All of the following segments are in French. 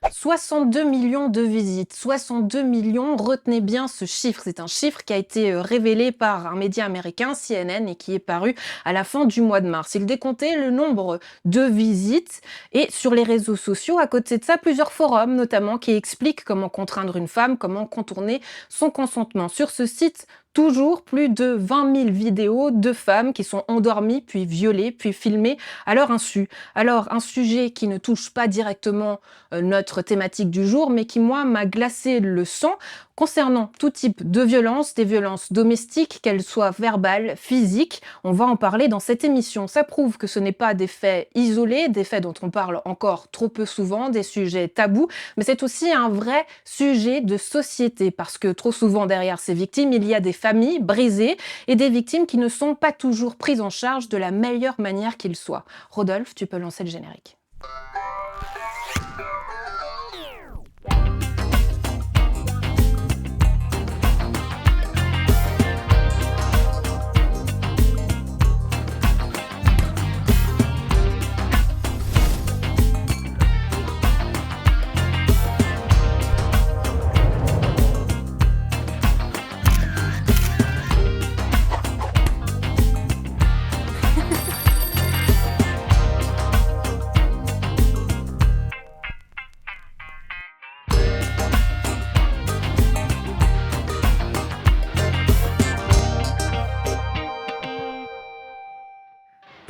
62 millions de visites, 62 millions, retenez bien ce chiffre. C'est un chiffre qui a été révélé par un média américain, CNN, et qui est paru à la fin du mois de mars. Il décomptait le nombre de visites et sur les réseaux sociaux, à côté de ça, plusieurs forums notamment qui expliquent comment contraindre une femme, comment contourner son consentement. Sur ce site, toujours plus de 20 000 vidéos de femmes qui sont endormies, puis violées, puis filmées à leur insu. Alors, un sujet qui ne touche pas directement notre thématique du jour, mais qui, moi, m'a glacé le sang concernant tout type de violence, des violences domestiques, qu'elles soient verbales, physiques. On va en parler dans cette émission. Ça prouve que ce n'est pas des faits isolés, des faits dont on parle encore trop peu souvent, des sujets tabous, mais c'est aussi un vrai sujet de société, parce que trop souvent derrière ces victimes, il y a des familles brisées et des victimes qui ne sont pas toujours prises en charge de la meilleure manière qu'il soit. Rodolphe, tu peux lancer le générique.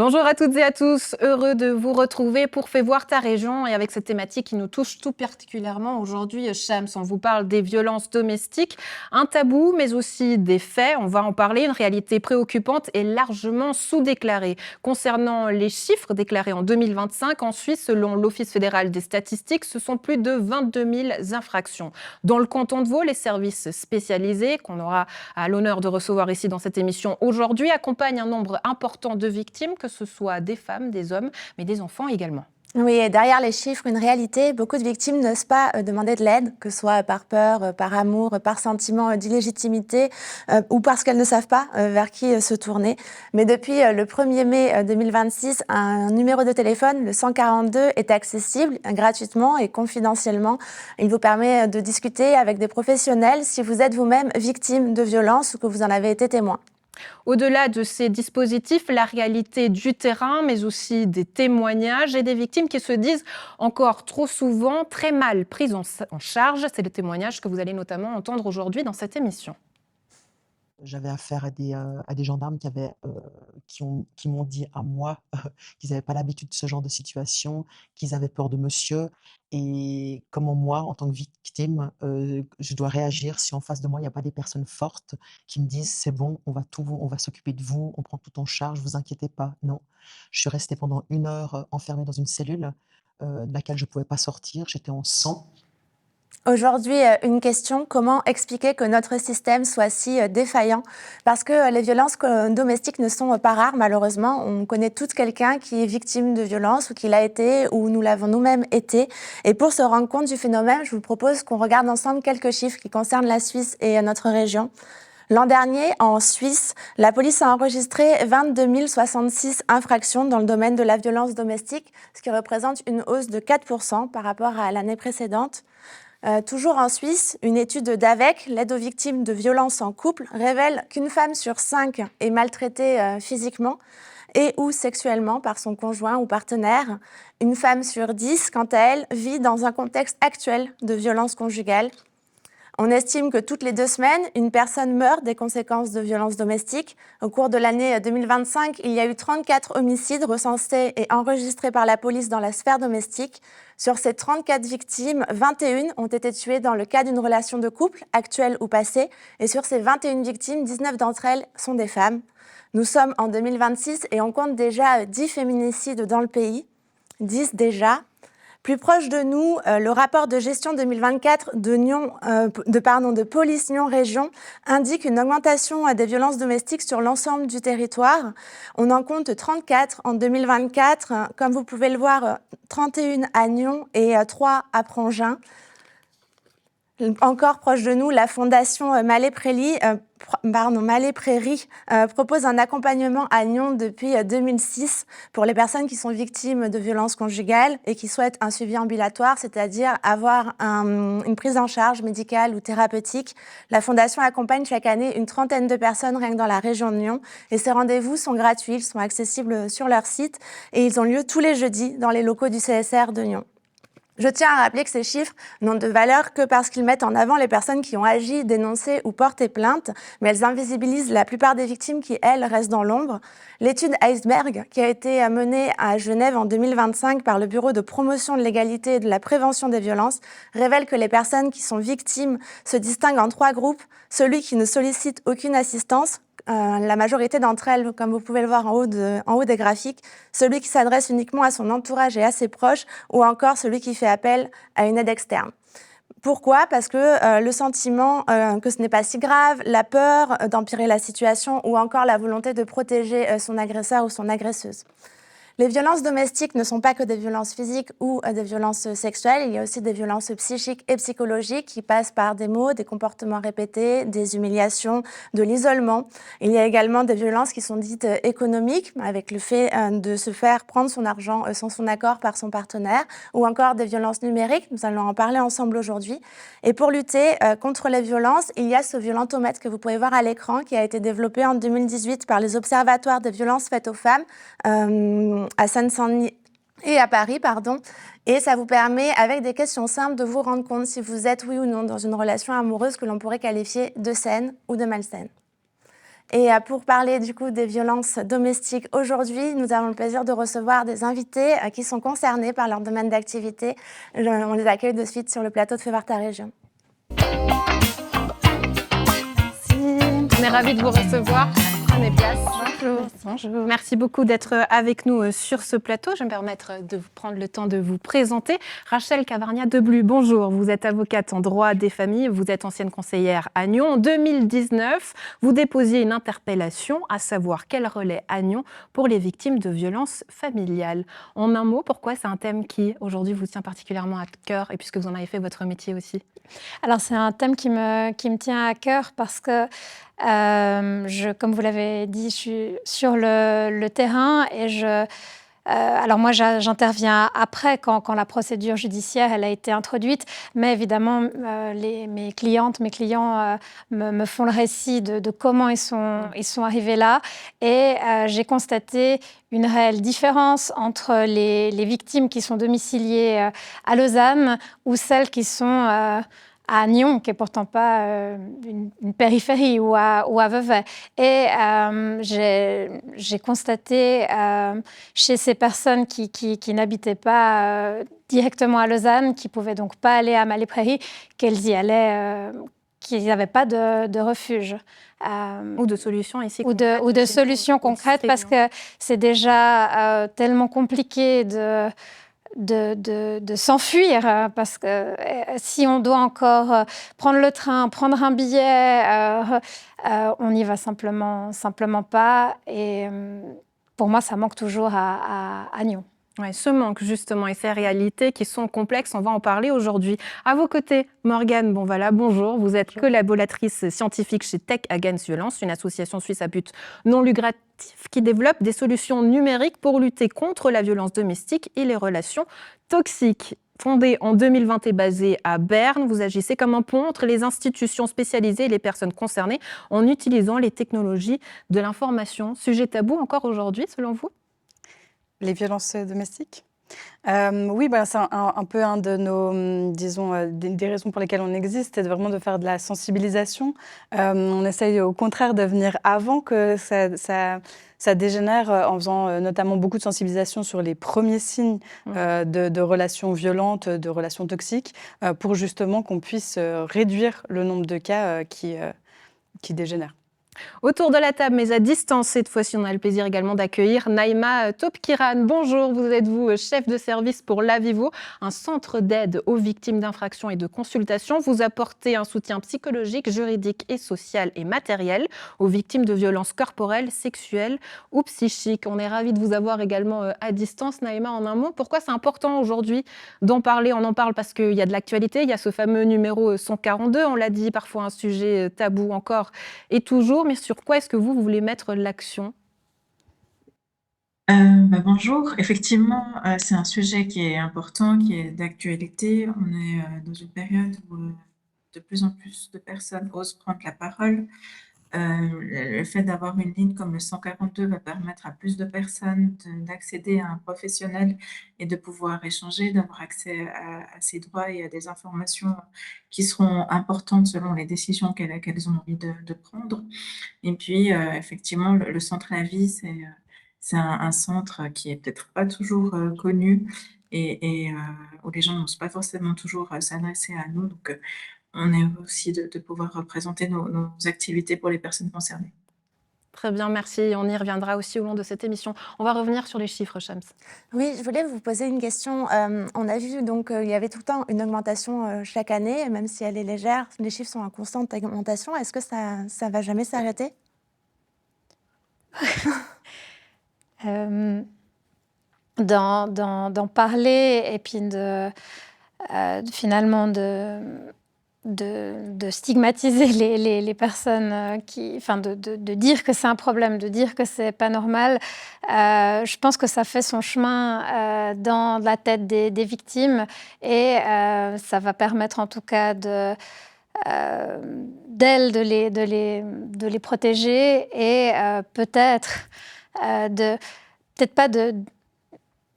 Bonjour à toutes et à tous, heureux de vous retrouver pour Fais voir ta région et avec cette thématique qui nous touche tout particulièrement aujourd'hui, Shams, on vous parle des violences domestiques, un tabou mais aussi des faits, on va en parler, une réalité préoccupante et largement sous-déclarée. Concernant les chiffres déclarés en 2025, en Suisse, selon l'Office fédéral des statistiques, ce sont plus de 22 000 infractions. Dans le canton de Vaud, les services spécialisés, qu'on aura à l'honneur de recevoir ici dans cette émission aujourd'hui, accompagnent un nombre important de victimes, que ce soit des femmes, des hommes, mais des enfants également. Oui, et derrière les chiffres, une réalité, beaucoup de victimes n'osent pas demander de l'aide, que ce soit par peur, par amour, par sentiment d'illégitimité ou parce qu'elles ne savent pas vers qui se tourner. Mais depuis le 1er mai 2026, un numéro de téléphone, le 142, est accessible gratuitement et confidentiellement. Il vous permet de discuter avec des professionnels si vous êtes vous-même victime de violences ou que vous en avez été témoin. Au-delà de ces dispositifs, la réalité du terrain, mais aussi des témoignages et des victimes qui se disent encore trop souvent très mal prises en charge. C'est le témoignage que vous allez notamment entendre aujourd'hui dans cette émission. J'avais affaire à des gendarmes qui m'ont dit à moi qu'ils n'avaient pas l'habitude de ce genre de situation, qu'ils avaient peur de monsieur et comment moi, en tant que victime, je dois réagir si en face de moi, il y a pas des personnes fortes qui me disent: «C'est bon, on va s'occuper de vous, on prend tout en charge, vous inquiétez pas». Non, je suis restée pendant 1 heure, enfermée dans une cellule, de laquelle je pouvais pas sortir, j'étais en sang. Aujourd'hui, une question, comment expliquer que notre système soit si défaillant? Parce que les violences domestiques ne sont pas rares, malheureusement. On connaît toutes quelqu'un qui est victime de violence ou qui l'a été ou nous l'avons nous-mêmes été. Et pour se rendre compte du phénomène, je vous propose qu'on regarde ensemble quelques chiffres qui concernent la Suisse et notre région. L'an dernier, en Suisse, la police a enregistré 22 066 infractions dans le domaine de la violence domestique, ce qui représente une hausse de 4% par rapport à l'année précédente. Toujours en Suisse, une étude d'AVEC, l'aide aux victimes de violences en couple, révèle qu'une femme sur 5 est maltraitée physiquement et ou sexuellement par son conjoint ou partenaire. Une femme sur 10, quant à elle, vit dans un contexte actuel de violence conjugale. On estime que toutes les 2 semaines, une personne meurt des conséquences de violences domestiques. Au cours de l'année 2025, il y a eu 34 homicides recensés et enregistrés par la police dans la sphère domestique. Sur ces 34 victimes, 21 ont été tuées dans le cas d'une relation de couple, actuelle ou passée. Et sur ces 21 victimes, 19 d'entre elles sont des femmes. Nous sommes en 2026 et on compte déjà 10 féminicides dans le pays. 10 déjà. Plus proche de nous, le rapport de gestion 2024 de Police Nyon Région indique une augmentation des violences domestiques sur l'ensemble du territoire. On en compte 34 en 2024, comme vous pouvez le voir, 31 à Nyon et 3 à Prangin. Encore proche de nous, la fondation Malais Prairie propose un accompagnement à Nyon depuis 2006 pour les personnes qui sont victimes de violences conjugales et qui souhaitent un suivi ambulatoire, c'est-à-dire avoir une prise en charge médicale ou thérapeutique. La fondation accompagne chaque année une trentaine de personnes rien que dans la région de Nyon et ces rendez-vous sont gratuits, ils sont accessibles sur leur site et ils ont lieu tous les jeudis dans les locaux du CSR de Nyon. Je tiens à rappeler que ces chiffres n'ont de valeur que parce qu'ils mettent en avant les personnes qui ont agi, dénoncé ou porté plainte, mais elles invisibilisent la plupart des victimes qui, elles, restent dans l'ombre. L'étude Iceberg, qui a été menée à Genève en 2025 par le Bureau de promotion de l'égalité et de la prévention des violences, révèle que les personnes qui sont victimes se distinguent en 3 groupes. Celui qui ne sollicite aucune assistance, la majorité d'entre elles, comme vous pouvez le voir en haut des graphiques, celui qui s'adresse uniquement à son entourage et à ses proches, ou encore celui qui fait appel à une aide externe. Pourquoi ? Parce que le sentiment que ce n'est pas si grave, la peur d'empirer la situation, ou encore la volonté de protéger son agresseur ou son agresseuse. Les violences domestiques ne sont pas que des violences physiques ou des violences sexuelles, il y a aussi des violences psychiques et psychologiques qui passent par des mots, des comportements répétés, des humiliations, de l'isolement. Il y a également des violences qui sont dites économiques, avec le fait de se faire prendre son argent sans son accord par son partenaire, ou encore des violences numériques, nous allons en parler ensemble aujourd'hui. Et pour lutter contre les violences, il y a ce violentomètre que vous pouvez voir à l'écran qui a été développé en 2018 par les observatoires des violences faites aux femmes, à Seine-Saint-Denis et à Paris, et ça vous permet, avec des questions simples, de vous rendre compte si vous êtes, oui ou non, dans une relation amoureuse que l'on pourrait qualifier de saine ou de malsaine. Et pour parler du coup des violences domestiques aujourd'hui, nous avons le plaisir de recevoir des invités qui sont concernés par leur domaine d'activité. On les accueille de suite sur le plateau de Fais voir ta région. On est ravis de vous recevoir. Prenez place. Bonjour. Bonjour. Merci beaucoup d'être avec nous sur ce plateau. Je vais me permettre de vous prendre le temps de vous présenter. Rachel Cavarnia-Deblu, bonjour. Vous êtes avocate en droit des familles. Vous êtes ancienne conseillère à Nyon. En 2019, vous déposiez une interpellation, à savoir quel relais à Nyon pour les victimes de violences familiales. En un mot, pourquoi c'est un thème qui, aujourd'hui, vous tient particulièrement à cœur et puisque vous en avez fait votre métier aussi? Alors, c'est un thème qui me tient à cœur parce que comme vous l'avez dit, je suis sur le terrain et alors moi, j'interviens après quand la procédure judiciaire elle a été introduite, mais évidemment, mes clients me font le récit de comment ils sont arrivés là. Et j'ai constaté une réelle différence entre les victimes qui sont domiciliées à Lausanne ou celles qui sont à Nyon, qui n'est pourtant pas une périphérie, ou à Vevey. Et j'ai constaté chez ces personnes qui n'habitaient pas directement à Lausanne, qui ne pouvaient donc pas aller à Malais Prairie, qu'elles y allaient, qu'ils n'avaient pas de refuge. Ou de solutions ici. Ou de solutions concrètes, parce que c'est déjà tellement compliqué de s'enfuir, parce que si on doit encore prendre le train, prendre un billet, on n'y va simplement pas. Et pour moi, ça manque toujours à Nyon. Ouais, ce manque justement et ces réalités qui sont complexes, on va en parler aujourd'hui. À vos côtés, Morgane Bonvala, bonjour. Vous êtes collaboratrice scientifique chez Tech Against Violence, une association suisse à but non lucratif qui développe des solutions numériques pour lutter contre la violence domestique et les relations toxiques. Fondée en 2020 et basée à Berne, vous agissez comme un pont entre les institutions spécialisées et les personnes concernées en utilisant les technologies de l'information. Sujet tabou encore aujourd'hui, selon vous ? Les violences domestiques ? Oui, c'est un peu un de nos, disons, des raisons pour lesquelles on existe, c'est vraiment de faire de la sensibilisation. On essaye au contraire de venir avant que ça dégénère, en faisant notamment beaucoup de sensibilisation sur les premiers signes de relations violentes, de relations toxiques, pour justement qu'on puisse réduire le nombre de cas qui dégénèrent. Autour de la table, mais à distance cette fois-ci, on a le plaisir également d'accueillir Naïma Topkiran. Bonjour, vous êtes chef de service pour l'Avivo, un centre d'aide aux victimes d'infractions et de consultation. Vous apportez un soutien psychologique, juridique et social et matériel aux victimes de violences corporelles, sexuelles ou psychiques. On est ravis de vous avoir également à distance. Naïma, en un mot, pourquoi c'est important aujourd'hui d'en parler? On en parle parce qu'il y a de l'actualité, il y a ce fameux numéro 142, on l'a dit, parfois un sujet tabou encore et toujours, mais sur quoi est-ce que vous voulez mettre l'accent? Bonjour. Effectivement, c'est un sujet qui est important, qui est d'actualité. On est dans une période où de plus en plus de personnes osent prendre la parole. Le fait d'avoir une ligne comme le 142 va permettre à plus de personnes d'accéder à un professionnel et de pouvoir échanger, d'avoir accès à ces droits et à des informations qui seront importantes selon les décisions qu'elles ont envie de prendre. Et puis, effectivement, le centre La Vie, c'est un centre qui est peut-être pas toujours connu et où les gens n'osent pas forcément toujours s'adresser à nous. Donc, on est heureux aussi de pouvoir représenter nos activités pour les personnes concernées. Très bien, merci. On y reviendra aussi au long de cette émission. On va revenir sur les chiffres, Shams. Oui, je voulais vous poser une question. On a vu donc il y avait tout le temps une augmentation chaque année, même si elle est légère. Les chiffres sont en constante augmentation. Est-ce que ça va jamais s'arrêter? D'en parler et puis finalement de stigmatiser les personnes de dire que c'est un problème, de dire que c'est pas normal. Je pense que ça fait son chemin dans la tête des victimes et ça va permettre en tout cas d'elles de les protéger et peut-être pas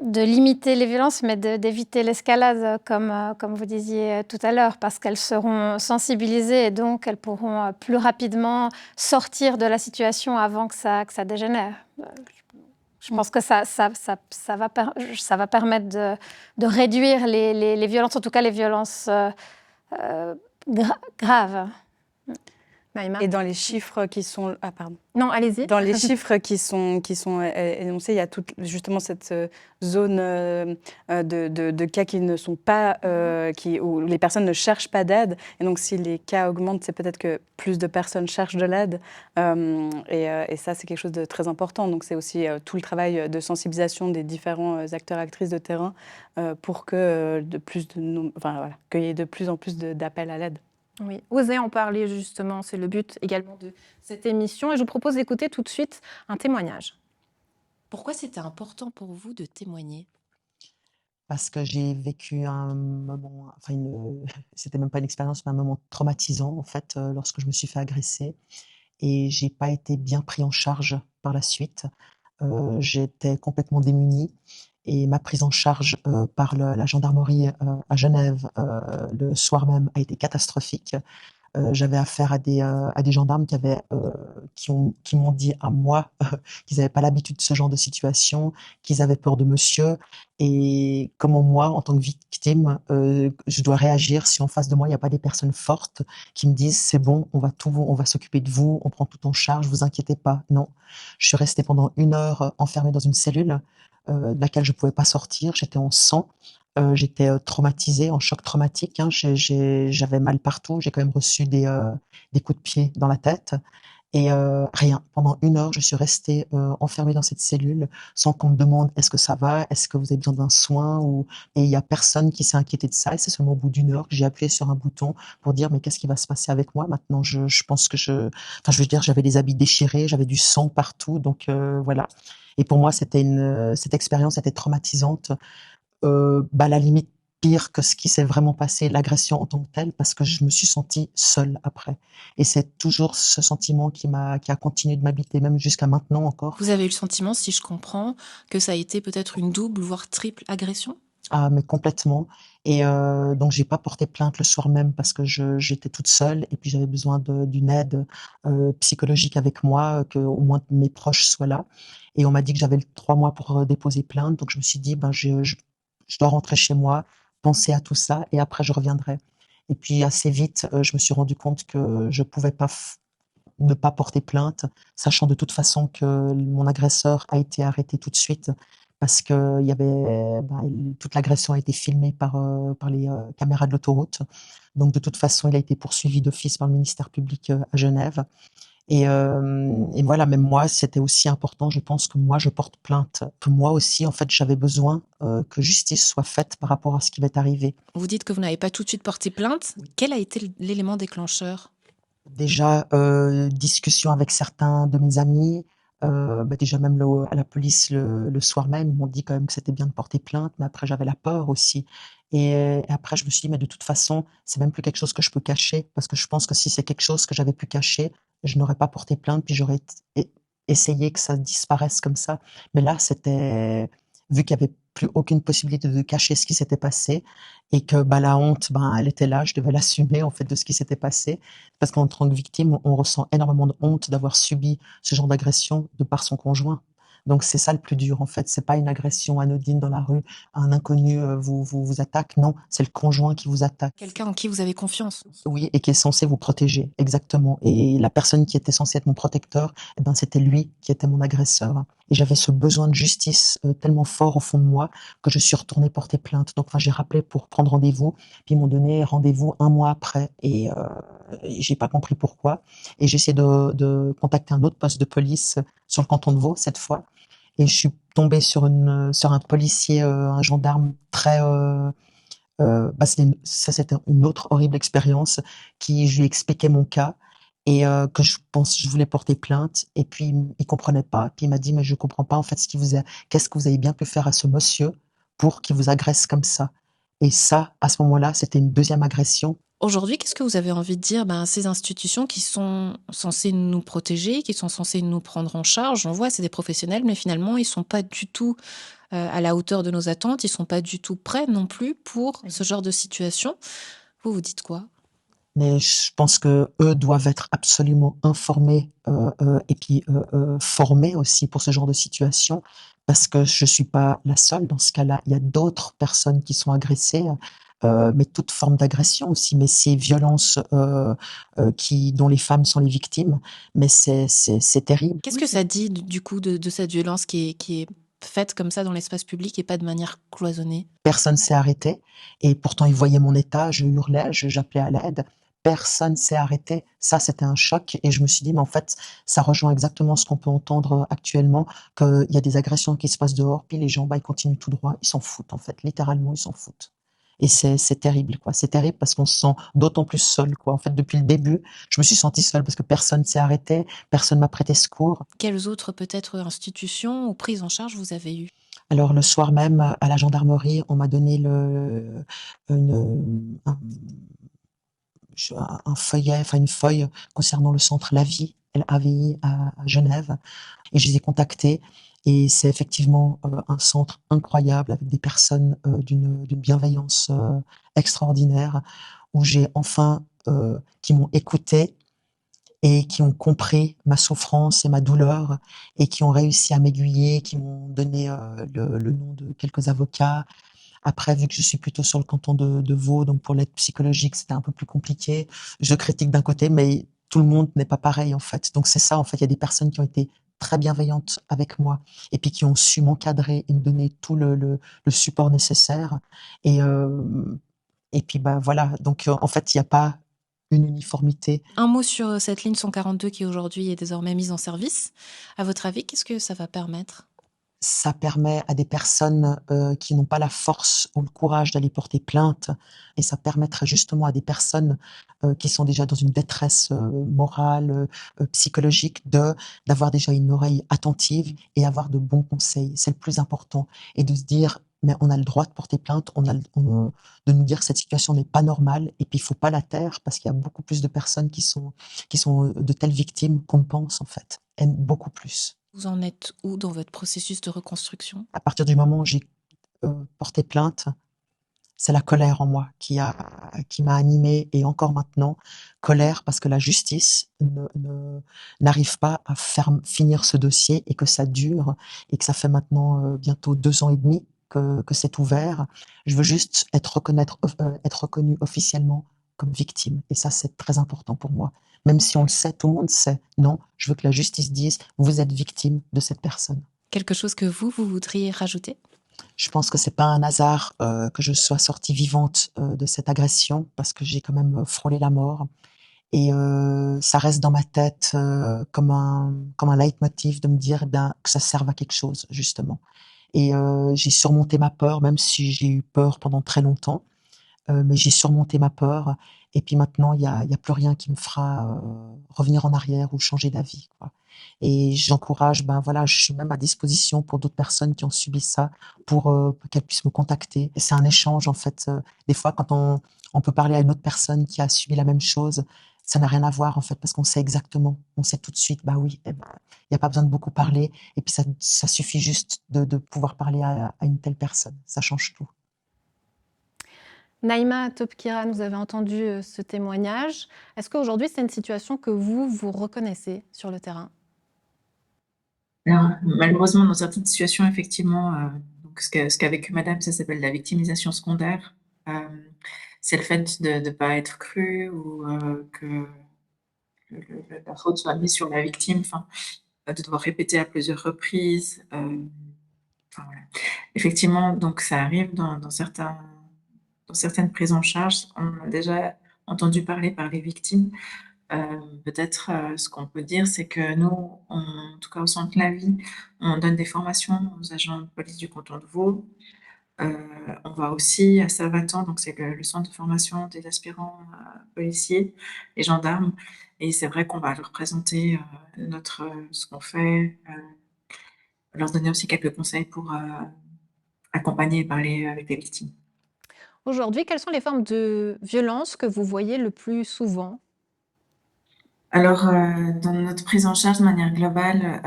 de limiter les violences, mais d'éviter l'escalade, comme vous disiez tout à l'heure, parce qu'elles seront sensibilisées et donc elles pourront plus rapidement sortir de la situation avant que ça dégénère. Je pense que ça va permettre de réduire les violences, en tout cas les violences graves. Naïma. Et dans les chiffres qui sont... Ah, pardon. Non, allez-y. Dans les chiffres qui sont énoncés, il y a justement cette zone de cas qui ne sont pas... où les personnes ne cherchent pas d'aide. Et donc, si les cas augmentent, c'est peut-être que plus de personnes cherchent de l'aide. Et ça, c'est quelque chose de très important. Donc, c'est aussi tout le travail de sensibilisation des différents acteurs et actrices de terrain pour que qu'il y ait de plus en plus d'appels à l'aide. Oui, osez en parler justement, c'est le but également de cette émission. Et je vous propose d'écouter tout de suite un témoignage. Pourquoi c'était important pour vous de témoigner? Parce que j'ai vécu un moment, c'était même pas une expérience, mais un moment traumatisant en fait, lorsque je me suis fait agresser et j'ai pas été bien pris en charge par la suite. J'étais complètement démunie et ma prise en charge par la gendarmerie à Genève le soir même a été catastrophique. J'avais affaire à des gendarmes qui m'ont dit à moi qu'ils n'avaient pas l'habitude de ce genre de situation, qu'ils avaient peur de monsieur et comment moi, en tant que victime, je dois réagir si en face de moi, il n'y a pas des personnes fortes qui me disent: «C'est bon, on va s'occuper de vous, on prend tout en charge, vous inquiétez pas». Non, je suis restée pendant 1 heure enfermée dans une cellule de laquelle je pouvais pas sortir. J'étais en sang. J'étais traumatisée, en choc traumatique, hein. J'avais mal partout. J'ai quand même reçu des coups de pied dans la tête et rien. Pendant 1 heure, je suis restée enfermée dans cette cellule sans qu'on me demande: «Est-ce que ça va? Est-ce que vous avez besoin d'un soin?» et il y a personne qui s'est inquiété de ça et c'est seulement au bout d'1 heure que j'ai appuyé sur un bouton pour dire: «Mais qu'est-ce qui va se passer avec moi maintenant?» Je pense que je veux dire, j'avais des habits déchirés, j'avais du sang partout donc voilà et pour moi, cette expérience était traumatisante. À la limite pire que ce qui s'est vraiment passé, l'agression en tant que telle, parce que je me suis sentie seule après et c'est toujours ce sentiment qui a continué de m'habiter, même jusqu'à maintenant encore. Vous avez eu le sentiment, si je comprends, que ça a été peut-être une double, voire triple agression? Ah mais complètement et donc j'ai pas porté plainte le soir même parce que j'étais toute seule et puis j'avais besoin d'une aide, psychologique avec moi, qu'au moins mes proches soient là et on m'a dit que j'avais 3 mois pour, déposer plainte donc je me suis dit: «Ben, je dois rentrer chez moi, penser à tout ça et après je reviendrai» et puis assez vite, je me suis rendu compte que je pouvais pas ne pas porter plainte, sachant de toute façon que mon agresseur a été arrêté tout de suite parce que il y avait, toute l'agression a été filmée par les caméras de l'autoroute. Donc de toute façon, il a été poursuivi d'office par le ministère public à Genève. Et voilà, même moi, c'était aussi important, je pense, que moi, je porte plainte, que moi aussi, en fait, j'avais besoin que justice soit faite par rapport à ce qui m'est arrivé. Vous dites que vous n'avez pas tout de suite porté plainte. Quel a été l'élément déclencheur? Déjà, discussion avec certains de mes amis, déjà même à la police le soir même, ils m'ont dit quand même que c'était bien de porter plainte, mais après j'avais la peur aussi et après je me suis dit: «Mais de toute façon, c'est même plus quelque chose que je peux cacher», parce que je pense que si c'est quelque chose que j'avais pu cacher, je n'aurais pas porté plainte, puis j'aurais essayé que ça disparaisse comme ça. Mais là, c'était vu qu'il y avait plus aucune possibilité de cacher ce qui s'était passé et que, la honte, elle était là, je devais l'assumer en fait de ce qui s'était passé. Parce qu'en tant que victime, on ressent énormément de honte d'avoir subi ce genre d'agression de par son conjoint. Donc c'est ça le plus dur en fait, c'est pas une agression anodine dans la rue, un inconnu, vous attaque, non, c'est le conjoint qui vous attaque. Quelqu'un en qui vous avez confiance. Oui, et qui est censé vous protéger, exactement. Et la personne qui était censée être mon protecteur, c'était lui qui était mon agresseur. Et j'avais ce besoin de justice tellement fort au fond de moi que je suis retournée porter plainte. Donc, j'ai rappelé pour prendre rendez-vous, puis ils m'ont donné rendez-vous un mois après. Et j'ai pas compris pourquoi. Et j'ai essayé de contacter un autre poste de police sur le canton de Vaud cette fois. Et je suis tombée sur un policier, un gendarme très c'était une autre horrible expérience qui je lui expliquais mon cas et que je voulais porter plainte et puis il comprenait pas. Puis il m'a dit: «Mais je comprends pas en fait qu'est-ce que vous avez bien pu faire à ce monsieur pour qu'il vous agresse comme ça?» Et ça, à ce moment-là, c'était une deuxième agression. Aujourd'hui, qu'est-ce que vous avez envie de dire à ces institutions qui sont censées nous protéger, qui sont censées nous prendre en charge? On voit, c'est des professionnels, mais finalement, ils sont pas du tout à la hauteur de nos attentes. Ils sont pas du tout prêts non plus pour ce genre de situation. Vous dites quoi? Mais je pense qu'eux doivent être absolument informés, et puis, formés aussi pour ce genre de situation. Parce que je suis pas la seule dans ce cas-là. Il y a d'autres personnes qui sont agressées, mais toute forme d'agression aussi, mais ces violences, dont les femmes sont les victimes, mais c'est terrible. Qu'est-ce que ça dit du coup de cette violence qui est faite comme ça dans l'espace public et pas de manière cloisonnée? Personne s'est arrêté et pourtant ils voyaient mon état, je hurlais, j'appelais à l'aide. Personne s'est arrêté. Ça, c'était un choc et je me suis dit: «Mais en fait, ça rejoint exactement ce qu'on peut entendre, actuellement, qu'il y a des agressions qui se passent dehors, puis les gens, ils continuent tout droit. Ils s'en foutent, en fait. Littéralement, ils s'en foutent» et c'est terrible, quoi. C'est terrible parce qu'on se sent d'autant plus seul, quoi. En fait, depuis le début, je me suis sentie seule parce que personne s'est arrêté, personne m'a prêté secours. Quelles autres peut-être institutions ou prises en charge vous avez eues? Alors le soir même, à la gendarmerie, on m'a donné une, un feuillet, enfin une feuille concernant le centre LAVI, LAVI à Genève, et je les ai contactés. Et c'est effectivement un centre incroyable avec des personnes d'une bienveillance extraordinaire, où j'ai enfin qui m'ont écouté et qui ont compris ma souffrance et ma douleur et qui ont réussi à m'aiguiller, qui m'ont donné le nom de quelques avocats. Après, vu que je suis plutôt sur le canton de Vaud, donc pour l'aide psychologique, c'était un peu plus compliqué. Je critique d'un côté, mais tout le monde n'est pas pareil en fait. Donc c'est ça, en fait, il y a des personnes qui ont été très bienveillantes avec moi et puis qui ont su m'encadrer et me donner tout le support nécessaire. Et, et puis voilà, donc en fait, il n'y a pas une uniformité. Un mot sur cette ligne 142 qui aujourd'hui est désormais mise en service. À votre avis, qu'est-ce que ça va permettre? Ça permet à des personnes qui n'ont pas la force ou le courage d'aller porter plainte, et ça permettrait justement à des personnes qui sont déjà dans une détresse morale, psychologique, d'avoir déjà une oreille attentive et avoir de bons conseils. C'est le plus important. Et de se dire, mais on a le droit de porter plainte, de nous dire que cette situation n'est pas normale, et puis il faut pas la taire parce qu'il y a beaucoup plus de personnes qui sont de telles victimes qu'on ne pense en fait, et beaucoup plus. Vous en êtes où dans votre processus de reconstruction? À partir du moment où j'ai porté plainte, c'est la colère en moi qui m'a animée, et encore maintenant, colère parce que la justice n'arrive pas à finir ce dossier et que ça dure et que ça fait maintenant bientôt 2 ans et demi que c'est ouvert. Je veux juste être reconnue officiellement comme victime. Et ça, c'est très important pour moi. Même si on le sait, tout le monde sait. Non, je veux que la justice dise, vous êtes victime de cette personne. Quelque chose que vous voudriez rajouter? Je pense que c'est pas un hasard que je sois sortie vivante de cette agression, parce que j'ai quand même frôlé la mort. Et ça reste dans ma tête comme un leitmotiv de me dire que ça serve à quelque chose, justement. Et j'ai surmonté ma peur, même si j'ai eu peur pendant très longtemps. Mais j'ai surmonté ma peur. Et puis maintenant, il y a plus rien qui me fera revenir en arrière ou changer d'avis, quoi. Et j'encourage, voilà, je suis même à disposition pour d'autres personnes qui ont subi ça, pour qu'elles puissent me contacter. Et c'est un échange, en fait. Des fois, quand on peut parler à une autre personne qui a subi la même chose, ça n'a rien à voir, en fait, parce qu'on sait exactement, on sait tout de suite, bah oui, il n'y a pas besoin de beaucoup parler. Et puis, ça suffit juste de pouvoir parler à une telle personne. Ça change tout. Naïma Topkira, vous avez entendu ce témoignage. Est-ce qu'aujourd'hui, c'est une situation que vous reconnaissez sur le terrain? Alors, malheureusement, dans certaines situations, effectivement, donc ce qu'a vécu madame, ça s'appelle la victimisation secondaire. C'est le fait de ne pas être cru ou que la faute soit mise sur la victime, enfin, de devoir répéter à plusieurs reprises. Enfin, voilà. Effectivement, donc ça arrive dans certaines prises en charge. On a déjà entendu parler par les victimes. Peut-être ce qu'on peut dire, c'est que nous, en tout cas au Centre La Vie, on donne des formations aux agents de police du canton de Vaud. On va aussi à Salvatan, donc c'est le centre de formation des aspirants policiers et gendarmes. Et c'est vrai qu'on va leur présenter ce qu'on fait, leur donner aussi quelques conseils pour accompagner et parler avec les victimes. Aujourd'hui, quelles sont les formes de violence que vous voyez le plus souvent? Alors, dans notre prise en charge de manière globale,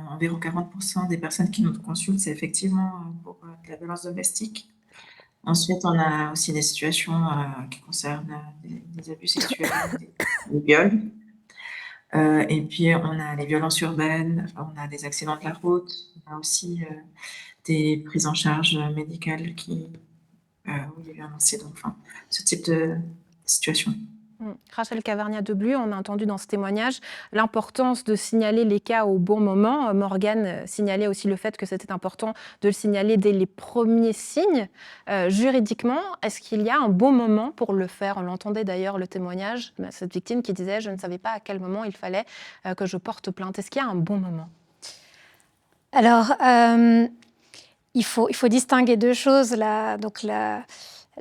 environ 40% des personnes qui nous consultent, c'est effectivement pour de la violence domestique. Ensuite, on a aussi des situations qui concernent des abus sexuels, des viols. Et puis, on a les violences urbaines, on a des accidents de la route, on a aussi des prises en charge médicales où il y a eu un accident, enfin, ce type de situation. Rachel Cavarnia-Deblu, on a entendu dans ce témoignage l'importance de signaler les cas au bon moment. Morgane signalait aussi le fait que c'était important de le signaler dès les premiers signes. Juridiquement, est-ce qu'il y a un bon moment pour le faire? On l'entendait d'ailleurs, le témoignage de cette victime qui disait « je ne savais pas à quel moment il fallait que je porte plainte ». Est-ce qu'il y a un bon moment? Alors, il faut distinguer deux choses.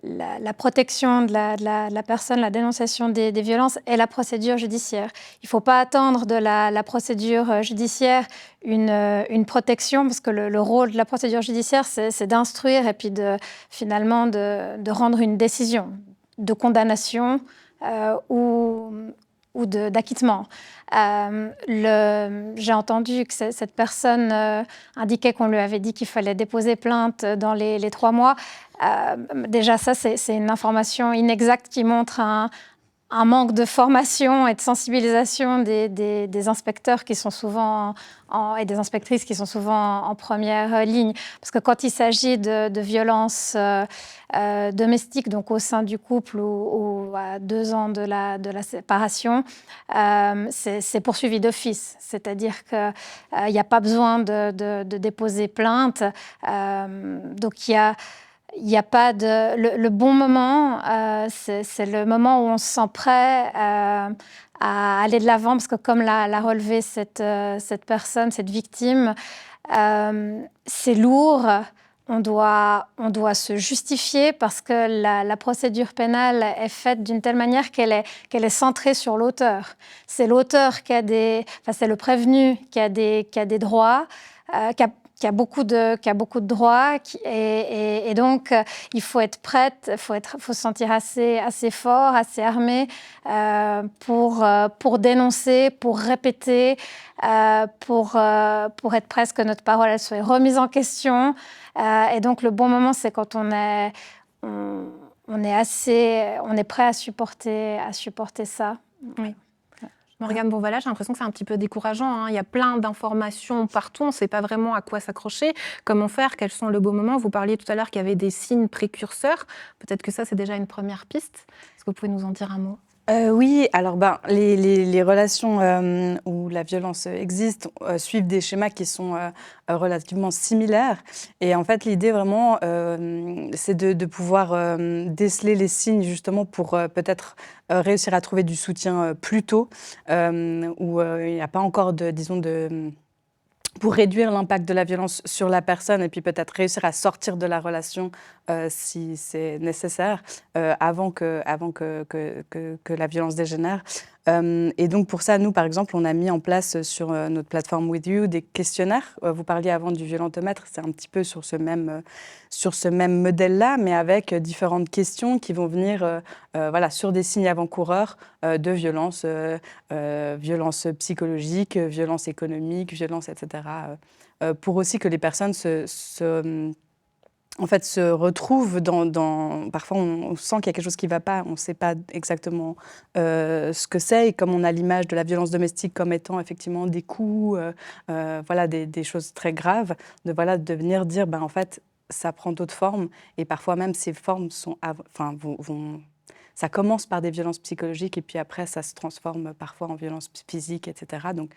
La protection de la personne, la dénonciation des violences et la procédure judiciaire. Il ne faut pas attendre de la procédure judiciaire une protection, parce que le rôle de la procédure judiciaire, c'est d'instruire et puis finalement de rendre une décision de condamnation ou d'acquittement. J'ai entendu que cette personne indiquait qu'on lui avait dit qu'il fallait déposer plainte dans les 3 mois. Déjà, ça, c'est une information inexacte qui montre un manque de formation et de sensibilisation des inspecteurs qui sont souvent et des inspectrices qui sont souvent en première ligne. Parce que quand il s'agit de violences domestiques, donc au sein du couple ou à 2 ans de la séparation, c'est poursuivi d'office. C'est-à-dire qu'il n'y a pas besoin de déposer plainte. Donc il n'y a pas de... Le bon moment, c'est le moment où on se sent prêt à aller de l'avant, parce que comme l'a relevé cette personne, cette victime, c'est lourd. On doit se justifier parce que la procédure pénale est faite d'une telle manière qu'elle est centrée sur l'auteur. C'est l'auteur qui a c'est le prévenu qui a des droits, qui a beaucoup de droits, et donc il faut être prête, faut se sentir assez fort, assez armé pour dénoncer, pour répéter, pour être prêt à ce que notre parole elle soit remise en question. Et donc le bon moment, c'est quand on est prêt à supporter ça. Oui. Morgane Bourvalat, j'ai l'impression que c'est un petit peu décourageant, hein. Il y a plein d'informations partout, on ne sait pas vraiment à quoi s'accrocher, comment faire, quels sont le beau moment. Vous parliez tout à l'heure qu'il y avait des signes précurseurs. Peut-être que ça, c'est déjà une première piste. Est-ce que vous pouvez nous en dire un mot? Oui, alors les relations où la violence existe suivent des schémas qui sont relativement similaires. Et en fait, l'idée vraiment, c'est de pouvoir déceler les signes justement pour peut-être réussir à trouver du soutien plus tôt, où il n'y a pas encore disons, pour réduire l'impact de la violence sur la personne et puis peut-être réussir à sortir de la relation si c'est nécessaire avant que la violence dégénère. Et donc pour ça, nous, par exemple, on a mis en place sur notre plateforme With You des questionnaires. Vous parliez avant du violentomètre, c'est un petit peu sur ce même modèle-là, mais avec différentes questions qui vont venir voilà, sur des signes avant-coureurs de violence, violence psychologique, violence économique, violence, etc. Pour aussi que les personnes en fait, se retrouvent parfois, on sent qu'il y a quelque chose qui ne va pas, on ne sait pas exactement ce que c'est. Et comme on a l'image de la violence domestique comme étant effectivement des coups, voilà, des choses très graves, de venir dire, en fait, ça prend d'autres formes. Et parfois même, ces formes ça commence par des violences psychologiques et puis après, ça se transforme parfois en violence physique, etc. Donc,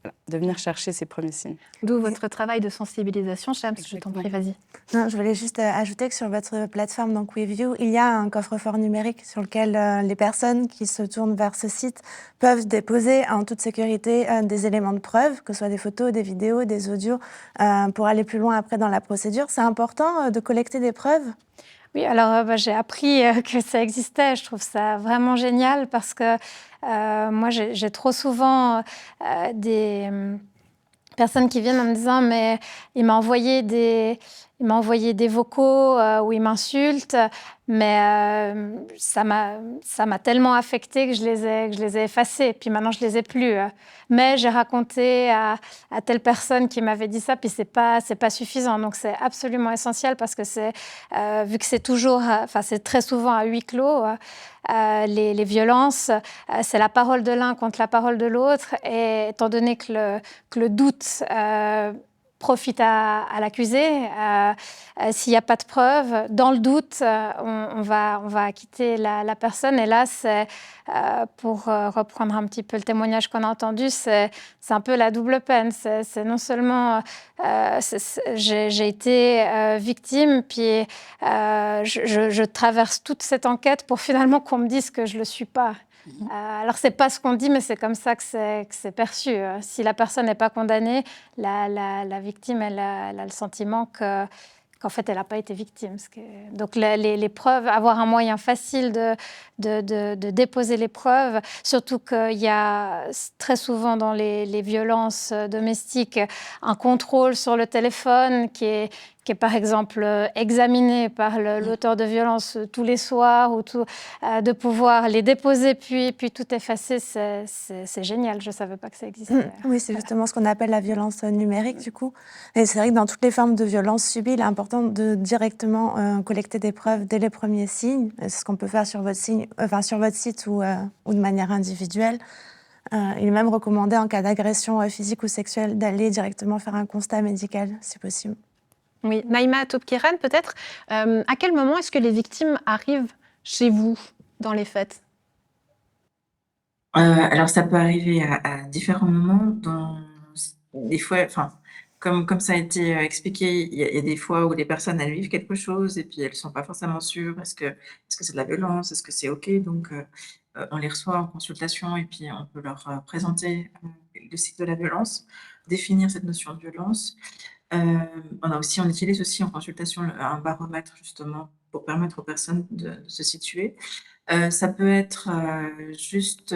voilà, de venir chercher ces premiers signes. D'où votre travail de sensibilisation, Shams, je t'en prie, vas-y. Non, je voulais juste ajouter que sur votre plateforme, donc WeView, il y a un coffre-fort numérique sur lequel les personnes qui se tournent vers ce site peuvent déposer en toute sécurité des éléments de preuve, que ce soit des photos, des vidéos, des audios, pour aller plus loin après dans la procédure. C'est important de collecter des preuves? Oui, alors j'ai appris que ça existait. Je trouve ça vraiment génial parce que moi, j'ai trop souvent des personnes qui viennent en me disant « mais il m'a envoyé des vocaux où il m'insulte, mais ça m'a tellement affectée que je les ai effacés, puis maintenant je les ai plus. Mais j'ai raconté à telle personne qui m'avait dit ça, puis c'est pas suffisant. Donc c'est absolument essentiel parce que vu que c'est très souvent à huis clos, les violences, c'est la parole de l'un contre la parole de l'autre, et étant donné que le doute profite à l'accusé. S'il n'y a pas de preuve, dans le doute, on va acquitter la personne. Et là, c'est, pour reprendre un petit peu le témoignage qu'on a entendu, c'est un peu la double peine. C'est non seulement j'ai été victime, puis je traverse toute cette enquête pour finalement qu'on me dise que je ne le suis pas. Alors, ce n'est pas ce qu'on dit, mais c'est comme ça que c'est perçu. Si la personne n'est pas condamnée, la victime, elle a le sentiment qu'en fait, elle n'a pas été victime. Donc, les preuves, avoir un moyen facile de déposer les preuves, surtout qu'il y a très souvent dans les violences domestiques un contrôle sur le téléphone qui est par exemple examiné par l'auteur de violence tous les soirs, ou de pouvoir les déposer puis tout effacer, c'est génial. Je ne savais pas que ça existait. Oui, c'est justement ce qu'on appelle la violence numérique, du coup. Et c'est vrai que dans toutes les formes de violence subie, il est important de directement collecter des preuves dès les premiers signes. C'est ce qu'on peut faire sur votre site ou de manière individuelle. Il est même recommandé, en cas d'agression physique ou sexuelle, d'aller directement faire un constat médical, si possible. Oui, Naïma Topkiran, peut-être. À quel moment est-ce que les victimes arrivent chez vous, dans les faits? Alors, ça peut arriver à différents moments. Des fois, comme ça a été expliqué, il y a des fois où les personnes, elles vivent quelque chose et puis elles ne sont pas forcément sûres. Est-ce que c'est de la violence? Est-ce que c'est OK? Donc, on les reçoit en consultation et puis on peut leur présenter le cycle de la violence, définir cette notion de violence. On utilise aussi en consultation un baromètre, justement, pour permettre aux personnes de se situer. Ça peut être juste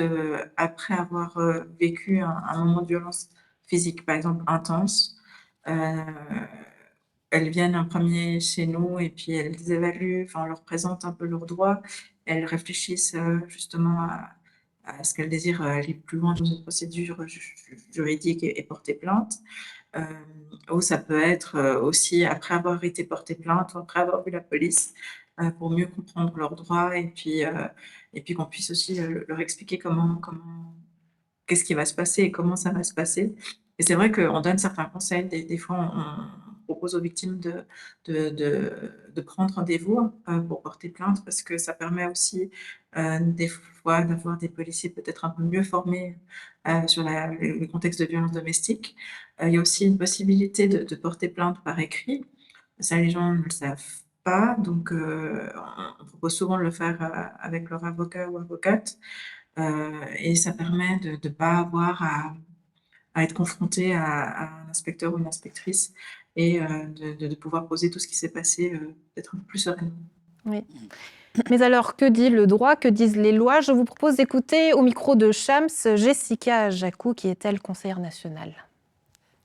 après avoir vécu un moment de violence physique, par exemple, intense. Elles viennent en premier chez nous et puis elles évaluent, on leur présente un peu leurs droits. Elles réfléchissent justement à ce qu'elles désirent aller plus loin dans une procédure juridique et porter plainte. Ou ça peut être aussi après avoir été porté plainte ou après avoir vu la police pour mieux comprendre leurs droits et puis qu'on puisse aussi leur expliquer comment qu'est-ce qui va se passer et comment ça va se passer. Et c'est vrai qu'on donne certains conseils. Des fois, on propose aux victimes de prendre rendez-vous pour porter plainte parce que ça permet aussi des fois d'avoir des policiers peut-être un peu mieux formés sur le contexte de violence domestique. Il y a aussi une possibilité de porter plainte par écrit. Ça, les gens ne le savent pas, donc on propose souvent de le faire avec leur avocat ou avocate. Et ça permet de ne pas avoir à être confronté à un inspecteur ou une inspectrice et de pouvoir poser tout ce qui s'est passé peut-être un peu plus sereinement. Oui. Mais alors, que dit le droit? Que disent les lois? Je vous propose d'écouter au micro de Shams, Jessica Jacou, qui est elle conseillère nationale.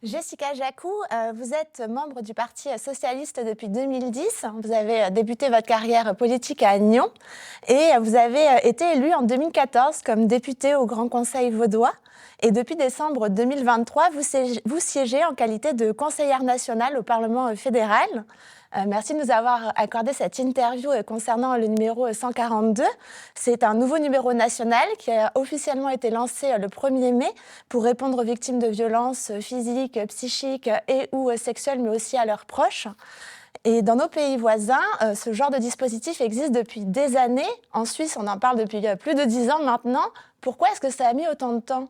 Jessica Jacou, vous êtes membre du Parti socialiste depuis 2010. Vous avez débuté votre carrière politique à Nyon et vous avez été élue en 2014 comme députée au Grand Conseil vaudois. Et depuis décembre 2023, vous siégez en qualité de conseillère nationale au Parlement fédéral. Merci de nous avoir accordé cette interview concernant le numéro 142. C'est un nouveau numéro national qui a officiellement été lancé le 1er mai pour répondre aux victimes de violences physiques, psychiques et ou sexuelles, mais aussi à leurs proches. Et dans nos pays voisins, ce genre de dispositif existe depuis des années. En Suisse, on en parle depuis plus de 10 ans maintenant. Pourquoi est-ce que ça a mis autant de temps ?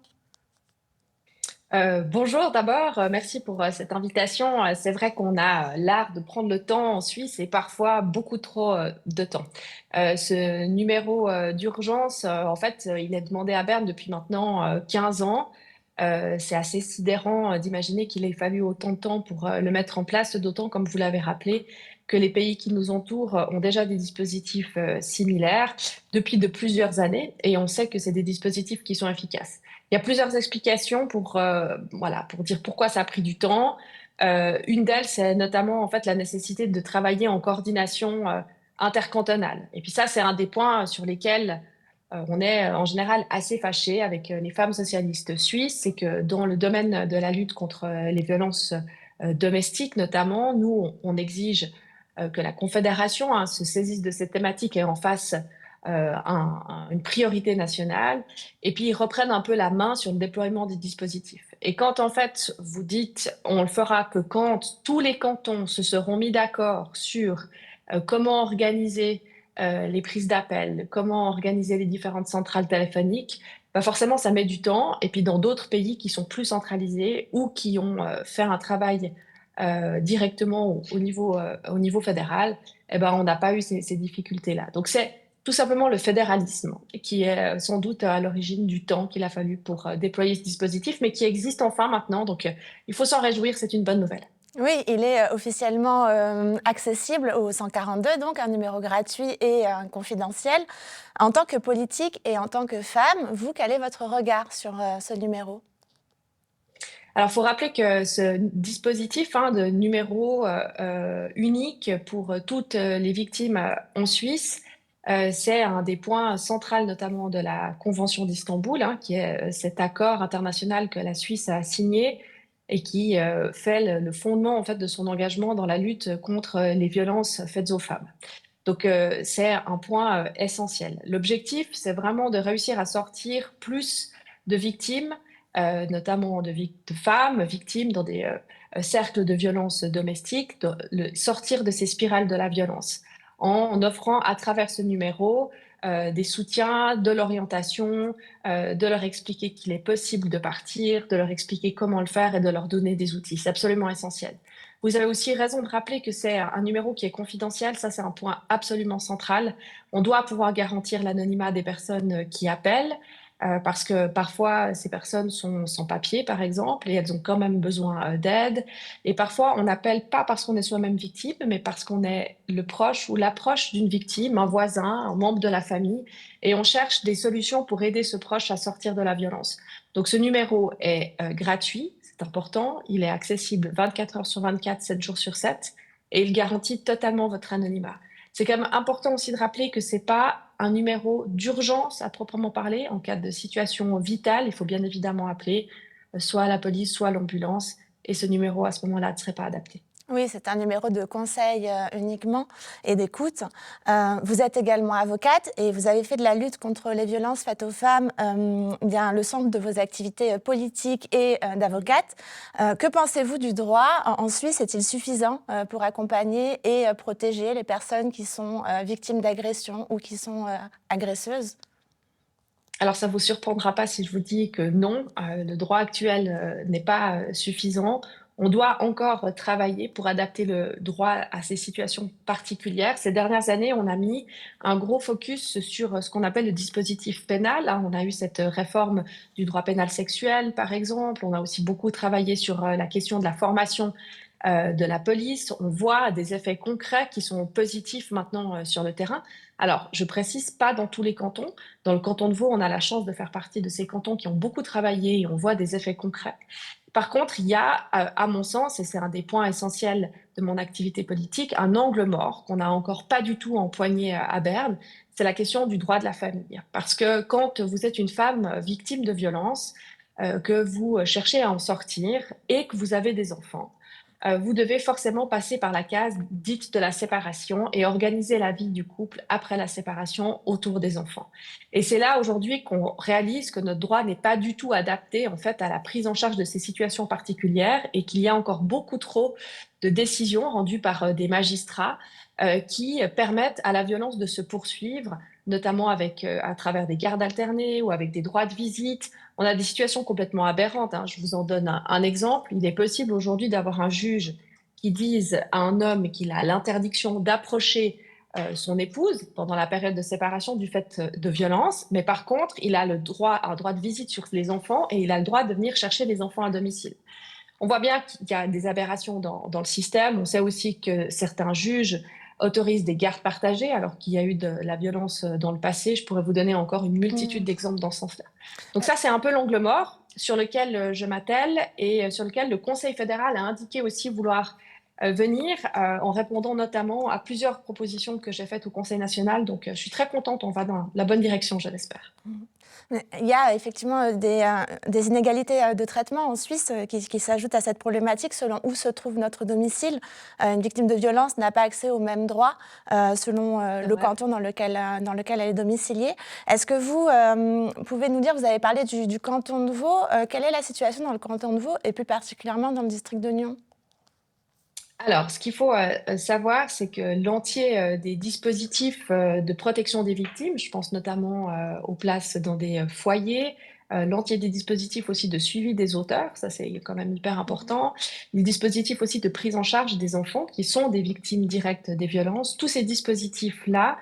Bonjour d'abord, merci pour cette invitation. C'est vrai qu'on a l'art de prendre le temps en Suisse et parfois beaucoup trop de temps. Ce numéro d'urgence, en fait, il est demandé à Berne depuis maintenant 15 ans. C'est assez sidérant d'imaginer qu'il ait fallu autant de temps pour le mettre en place, d'autant, comme vous l'avez rappelé, que les pays qui nous entourent ont déjà des dispositifs similaires depuis de plusieurs années et on sait que c'est des dispositifs qui sont efficaces. Il y a plusieurs explications pour dire pourquoi ça a pris du temps. Une d'elles, c'est notamment en fait la nécessité de travailler en coordination intercantonale. Et puis ça, c'est un des points sur lesquels on est en général assez fâché avec les femmes socialistes suisses, c'est que dans le domaine de la lutte contre les violences domestiques notamment, nous, on exige que la Confédération se saisisse de cette thématique et en fasse une priorité nationale, et puis ils reprennent un peu la main sur le déploiement des dispositifs. Et quand en fait vous dites on le fera que quand tous les cantons se seront mis d'accord sur comment organiser les prises d'appel, comment organiser les différentes centrales téléphoniques, bah forcément ça met du temps. Et puis dans d'autres pays qui sont plus centralisés ou qui ont fait un travail directement au niveau fédéral, eh ben, on n'a pas eu ces difficultés-là. Donc c'est tout simplement le fédéralisme qui est sans doute à l'origine du temps qu'il a fallu pour déployer ce dispositif, mais qui existe enfin maintenant. Donc il faut s'en réjouir, c'est une bonne nouvelle. Oui, il est officiellement accessible au 142, donc un numéro gratuit et confidentiel. En tant que politique et en tant que femme, vous, quel est votre regard sur ce numéro ? Alors, il faut rappeler que ce dispositif de numéro unique pour toutes les victimes en Suisse, c'est un des points centraux notamment de la Convention d'Istanbul, qui est cet accord international que la Suisse a signé et qui fait le fondement en fait, de son engagement dans la lutte contre les violences faites aux femmes. Donc, c'est un point essentiel. L'objectif, c'est vraiment de réussir à sortir plus de victimes, notamment de femmes victimes dans des cercles de violence domestique, sortir de ces spirales de la violence en offrant à travers ce numéro des soutiens, de l'orientation, de leur expliquer qu'il est possible de partir, de leur expliquer comment le faire et de leur donner des outils. C'est absolument essentiel. Vous avez aussi raison de rappeler que c'est un numéro qui est confidentiel. Ça, c'est un point absolument central. On doit pouvoir garantir l'anonymat des personnes qui appellent. Parce que parfois, ces personnes sont sans papier, par exemple, et elles ont quand même besoin d'aide. Et parfois, on n'appelle pas parce qu'on est soi-même victime, mais parce qu'on est le proche ou l'approche d'une victime, un voisin, un membre de la famille, et on cherche des solutions pour aider ce proche à sortir de la violence. Donc, ce numéro est gratuit, c'est important, il est accessible 24 heures sur 24, 7 jours sur 7, et il garantit totalement votre anonymat. C'est quand même important aussi de rappeler que c'est pas un numéro d'urgence à proprement parler. En cas de situation vitale, il faut bien évidemment appeler soit la police, soit l'ambulance. Et ce numéro, à ce moment-là, ne serait pas adapté. Oui, c'est un numéro de conseil uniquement et d'écoute. Vous êtes également avocate et vous avez fait de la lutte contre les violences faites aux femmes bien le centre de vos activités politiques et d'avocate. Que pensez-vous du droit en Suisse? Est-il suffisant pour accompagner et protéger les personnes qui sont victimes d'agressions ou qui sont agresseuses? Alors, ça ne vous surprendra pas si je vous dis que non, le droit actuel n'est pas suffisant. On doit encore travailler pour adapter le droit à ces situations particulières. Ces dernières années, on a mis un gros focus sur ce qu'on appelle le dispositif pénal, hein. On a eu cette réforme du droit pénal sexuel, par exemple. On a aussi beaucoup travaillé sur la question de la formation de la police. On voit des effets concrets qui sont positifs maintenant sur le terrain. Alors, je précise pas dans tous les cantons. Dans le canton de Vaud, on a la chance de faire partie de ces cantons qui ont beaucoup travaillé et on voit des effets concrets. Par contre, il y a, à mon sens, et c'est un des points essentiels de mon activité politique, un angle mort qu'on n'a encore pas du tout empoigné à Berne, c'est la question du droit de la famille. Parce que quand vous êtes une femme victime de violence, que vous cherchez à en sortir et que vous avez des enfants, vous devez forcément passer par la case dite de la séparation et organiser la vie du couple après la séparation autour des enfants. Et c'est là aujourd'hui qu'on réalise que notre droit n'est pas du tout adapté en fait à la prise en charge de ces situations particulières et qu'il y a encore beaucoup trop de décisions rendues par des magistrats qui permettent à la violence de se poursuivre, notamment avec, à travers des gardes alternées ou avec des droits de visite. On a des situations complètement aberrantes, hein. Je vous en donne un exemple. Il est possible aujourd'hui d'avoir un juge qui dise à un homme qu'il a l'interdiction d'approcher son épouse pendant la période de séparation du fait de violence, mais par contre, il a un droit de visite sur les enfants et il a le droit de venir chercher les enfants à domicile. On voit bien qu'il y a des aberrations dans le système. On sait aussi que certains juges autorisent des gardes partagées alors qu'il y a eu de la violence dans le passé. Je pourrais vous donner encore une multitude d'exemples dans ce sens-là. Donc ça, c'est un peu l'angle mort sur lequel je m'attelle et sur lequel le Conseil fédéral a indiqué aussi vouloir venir en répondant notamment à plusieurs propositions que j'ai faites au Conseil national. Donc je suis très contente, on va dans la bonne direction, je l'espère. Il y a effectivement des inégalités de traitement en Suisse qui s'ajoutent à cette problématique selon où se trouve notre domicile. Une victime de violence n'a pas accès aux mêmes droits selon le canton dans lequel elle est domiciliée. Est-ce que vous pouvez nous dire, vous avez parlé du canton de Vaud, quelle est la situation dans le canton de Vaud et plus particulièrement dans le district de Nyon? Alors, ce qu'il faut savoir, c'est que l'entier des dispositifs de protection des victimes, je pense notamment aux places dans des foyers, l'entier des dispositifs aussi de suivi des auteurs, ça c'est quand même hyper important, les dispositifs aussi de prise en charge des enfants qui sont des victimes directes des violences, tous ces dispositifs-là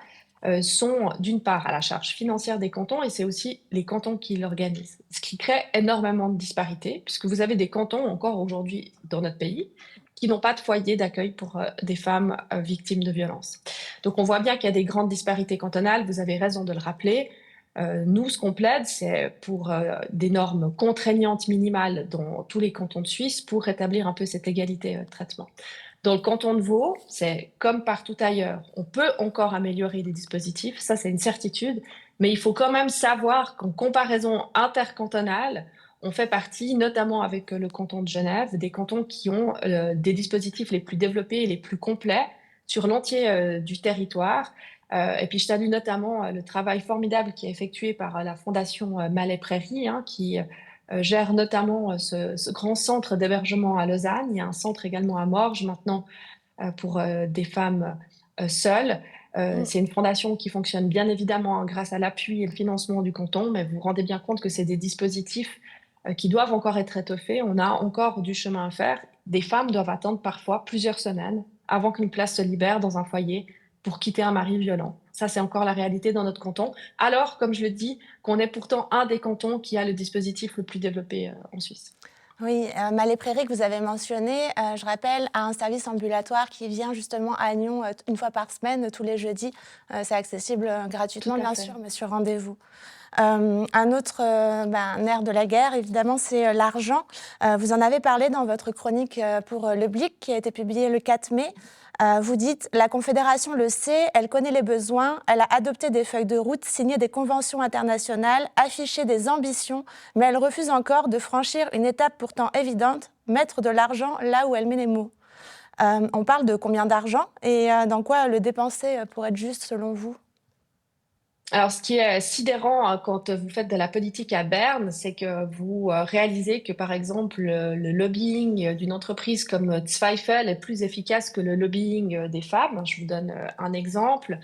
sont d'une part à la charge financière des cantons et c'est aussi les cantons qui l'organisent, ce qui crée énormément de disparités, puisque vous avez des cantons encore aujourd'hui dans notre pays qui n'ont pas de foyer d'accueil pour des femmes victimes de violences. Donc on voit bien qu'il y a des grandes disparités cantonales, vous avez raison de le rappeler. Nous, ce qu'on plaide, c'est pour des normes contraignantes minimales dans tous les cantons de Suisse pour rétablir un peu cette égalité de traitement. Dans le canton de Vaud, c'est comme partout ailleurs. On peut encore améliorer les dispositifs, ça c'est une certitude, mais il faut quand même savoir qu'en comparaison intercantonale, on fait partie, notamment avec le canton de Genève, des cantons qui ont des dispositifs les plus développés et les plus complets sur l'entier du territoire. Et puis je salue notamment le travail formidable qui est effectué par la Fondation Malais Prairie, hein, qui gère notamment ce grand centre d'hébergement à Lausanne. Il y a un centre également à Morges maintenant pour des femmes seules. C'est une fondation qui fonctionne bien évidemment grâce à l'appui et le financement du canton, mais vous vous rendez bien compte que c'est des dispositifs qui doivent encore être étoffés. On a encore du chemin à faire. Des femmes doivent attendre parfois plusieurs semaines avant qu'une place se libère dans un foyer pour quitter un mari violent. Ça, c'est encore la réalité dans notre canton. Alors, comme je le dis, qu'on est pourtant un des cantons qui a le dispositif le plus développé en Suisse. Oui, Malais Prairie que vous avez mentionné, je rappelle, a un service ambulatoire qui vient justement à Nyon une fois par semaine, tous les jeudis. C'est accessible gratuitement, bien sûr, mais sur rendez-vous. Un autre nerf de la guerre, évidemment, c'est l'argent. Vous en avez parlé dans votre chronique pour Le Blick, qui a été publiée le 4 mai. Vous dites « La Confédération le sait, elle connaît les besoins, elle a adopté des feuilles de route, signé des conventions internationales, affiché des ambitions, mais elle refuse encore de franchir une étape pourtant évidente, mettre de l'argent là où elle met les mots. » On parle de combien d'argent et dans quoi le dépenser pour être juste selon vous? Alors, ce qui est sidérant quand vous faites de la politique à Berne, c'est que vous réalisez que, par exemple, le lobbying d'une entreprise comme Zweifel est plus efficace que le lobbying des femmes. Je vous donne un exemple.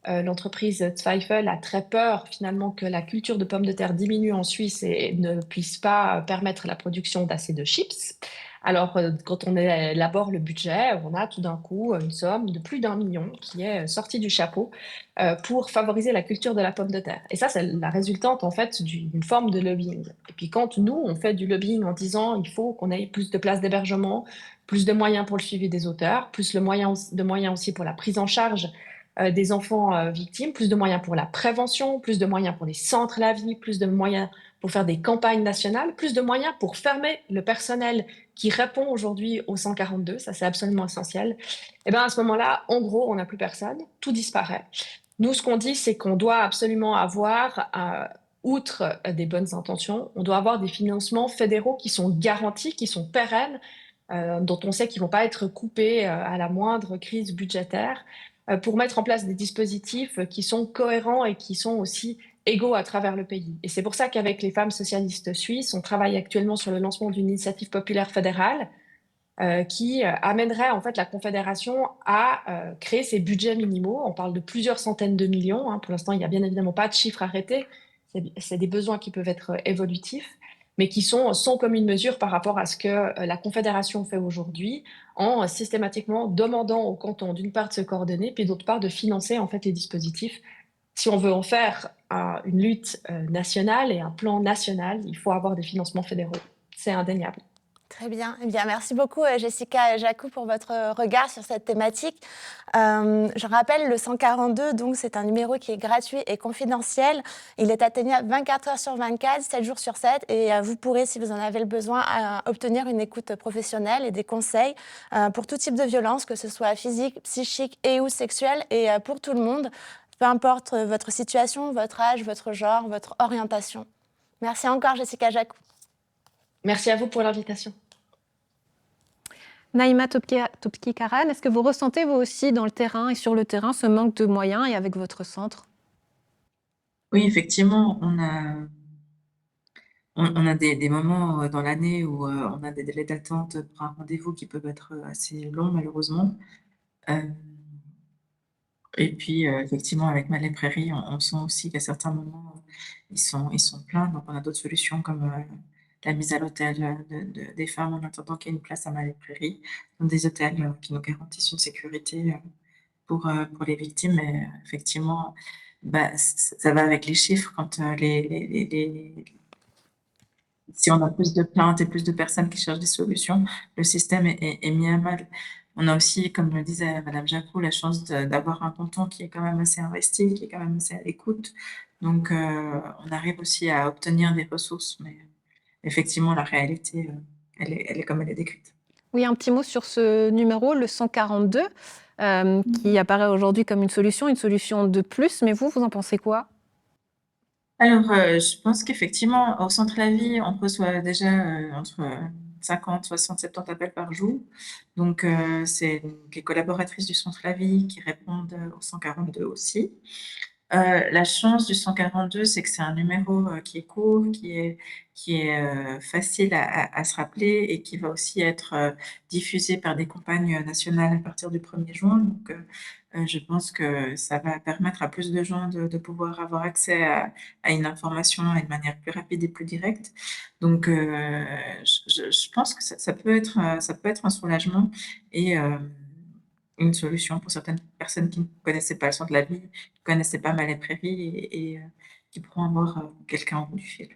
L'entreprise Zweifel a très peur finalement que la culture de pommes de terre diminue en Suisse et ne puisse pas permettre la production d'assez de chips. Alors, quand on élabore le budget, on a tout d'un coup une somme de plus d'1 million qui est sortie du chapeau pour favoriser la culture de la pomme de terre. Et ça, c'est la résultante en fait d'une forme de lobbying. Et puis quand nous, on fait du lobbying en disant il faut qu'on ait plus de places d'hébergement, plus de moyens pour le suivi des auteurs, plus de moyens aussi pour la prise en charge des enfants victimes, plus de moyens pour la prévention, plus de moyens pour les centres la vie, plus de moyens pour faire des campagnes nationales, plus de moyens pour fermer le personnel qui répond aujourd'hui au 142, ça c'est absolument essentiel. Et bien à ce moment-là, en gros, on n'a plus personne, tout disparaît. Nous, ce qu'on dit, c'est qu'on doit absolument avoir, outre des bonnes intentions, on doit avoir des financements fédéraux qui sont garantis, qui sont pérennes, dont on sait qu'ils ne vont pas être coupés à la moindre crise budgétaire, pour mettre en place des dispositifs qui sont cohérents et qui sont aussi égaux à travers le pays. Et c'est pour ça qu'avec les femmes socialistes suisses, on travaille actuellement sur le lancement d'une initiative populaire fédérale qui amènerait en fait la Confédération à créer ses budgets minimaux. On parle de plusieurs centaines de millions. Pour l'instant, il n'y a bien évidemment pas de chiffre arrêté. C'est des besoins qui peuvent être évolutifs, mais qui sont sans commune mesure par rapport à ce que la Confédération fait aujourd'hui, en systématiquement demandant aux cantons d'une part de se coordonner, puis d'autre part de financer en fait les dispositifs. Si on veut en faire une lutte nationale et un plan national, il faut avoir des financements fédéraux. C'est indéniable. Très bien. Eh bien, merci beaucoup, Jessica Jacou, pour votre regard sur cette thématique. Je rappelle, le 142, donc, c'est un numéro qui est gratuit et confidentiel. Il est atteignable 24 heures sur 24, 7 jours sur 7. Et vous pourrez, si vous en avez le besoin, obtenir une écoute professionnelle et des conseils pour tout type de violence, que ce soit physique, psychique et ou sexuelle, et pour tout le monde, peu importe votre situation, votre âge, votre genre, votre orientation. Merci encore, Jessica Jacou. Merci à vous pour l'invitation. Naïma Topki-Karan, est-ce que vous ressentez vous aussi dans le terrain et sur le terrain ce manque de moyens et avec votre centre? Oui, effectivement, on a des moments dans l'année où on a des délais d'attente pour un rendez-vous qui peuvent être assez longs, malheureusement. Et puis, effectivement, avec Malais Prairie, on sent aussi qu'à certains moments, ils sont pleins. Donc, on a d'autres solutions comme la mise à l'hôtel des femmes en attendant qu'il y ait une place à Malais Prairie. Donc, des hôtels qui nous garantissent une sécurité pour les victimes. Mais effectivement, ça va avec les chiffres. Quand si on a plus de plaintes et plus de personnes qui cherchent des solutions, le système est mis à mal. On a aussi, comme le disait Madame Jacou, la chance d'avoir un canton qui est quand même assez investi, qui est quand même assez à l'écoute. Donc, on arrive aussi à obtenir des ressources. Mais effectivement, la réalité, elle est comme elle est décrite. Oui, un petit mot sur ce numéro, le 142, qui apparaît aujourd'hui comme une solution de plus. Mais vous en pensez quoi? Alors, je pense qu'effectivement, au centre la vie, on reçoit déjà entre 50, 60, 70 appels par jour. Donc, c'est les collaboratrices du centre la vie qui répondent au 142 aussi. La chance du 142, c'est que c'est un numéro qui est court, qui est facile à se rappeler et qui va aussi être diffusé par des campagnes nationales à partir du 1er juin. Donc, je pense que ça va permettre à plus de gens de pouvoir avoir accès à une information de manière plus rapide et plus directe. Donc, je pense que ça peut être un soulagement et une solution pour certaines personnes qui ne connaissaient pas le centre de la vie, qui ne connaissaient pas Malais Prairie et qui pourront avoir quelqu'un au bout du fil.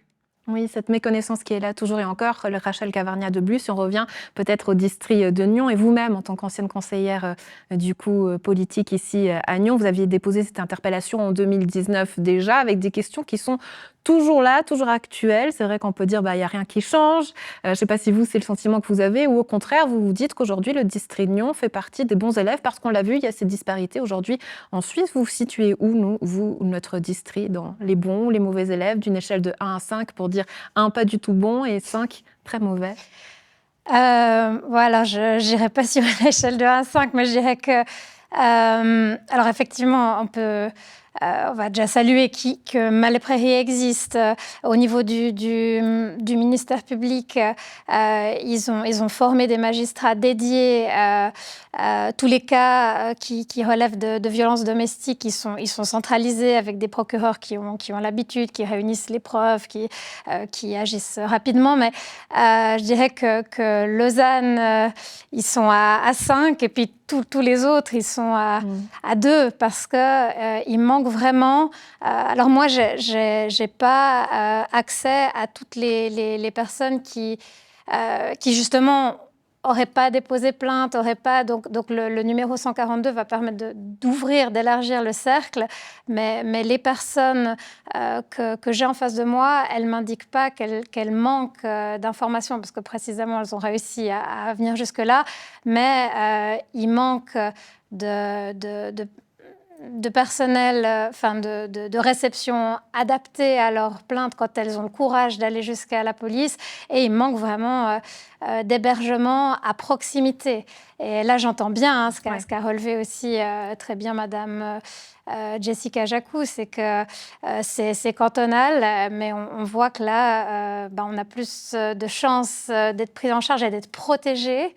Oui, cette méconnaissance qui est là toujours et encore, le Rachel Cavarnia de Blu, si on revient peut-être au district de Nyon, et vous-même, en tant qu'ancienne conseillère politique ici à Nyon, vous aviez déposé cette interpellation en 2019 déjà, avec des questions qui sont toujours là, toujours actuelles. C'est vrai qu'on peut dire il n'y a rien qui change. Je ne sais pas si vous, c'est le sentiment que vous avez, ou au contraire, vous vous dites qu'aujourd'hui, le district de Nyon fait partie des bons élèves, parce qu'on l'a vu, il y a ces disparités aujourd'hui. En Suisse, vous vous situez où, notre district, dans les bons ou les mauvais élèves, d'une échelle de 1 à 5, pour dire 1 pas du tout bon et 5 très mauvais? Voilà, je n'irai pas sur une échelle de 1 à 5, mais je dirais que, alors effectivement, on va déjà saluer que Malais Prairies existe. Au niveau du ministère public, ils ont formé des magistrats dédiés. Tous les cas qui relèvent de violences domestiques, ils sont centralisés avec des procureurs qui ont l'habitude, qui réunissent les preuves, qui agissent rapidement. Mais je dirais que Lausanne, ils sont à 5, et puis tous les autres, ils sont à 2, parce qu'il manque vraiment. Alors moi, j'ai pas accès à toutes les personnes qui justement n'auraient pas déposé plainte, donc le numéro 142 va permettre d'élargir le cercle, mais les personnes que j'ai en face de moi, elles m'indiquent pas qu'elles manquent d'informations, parce que précisément elles ont réussi à venir jusque-là, mais il manque de personnel, de réception adapté à leurs plaintes quand elles ont le courage d'aller jusqu'à la police, et il manque vraiment d'hébergement à proximité. Et là, j'entends bien ce qu'a relevé aussi très bien Madame Jessica Jacou, c'est que c'est cantonal, mais on voit que là, on a plus de chances d'être pris en charge et d'être protégé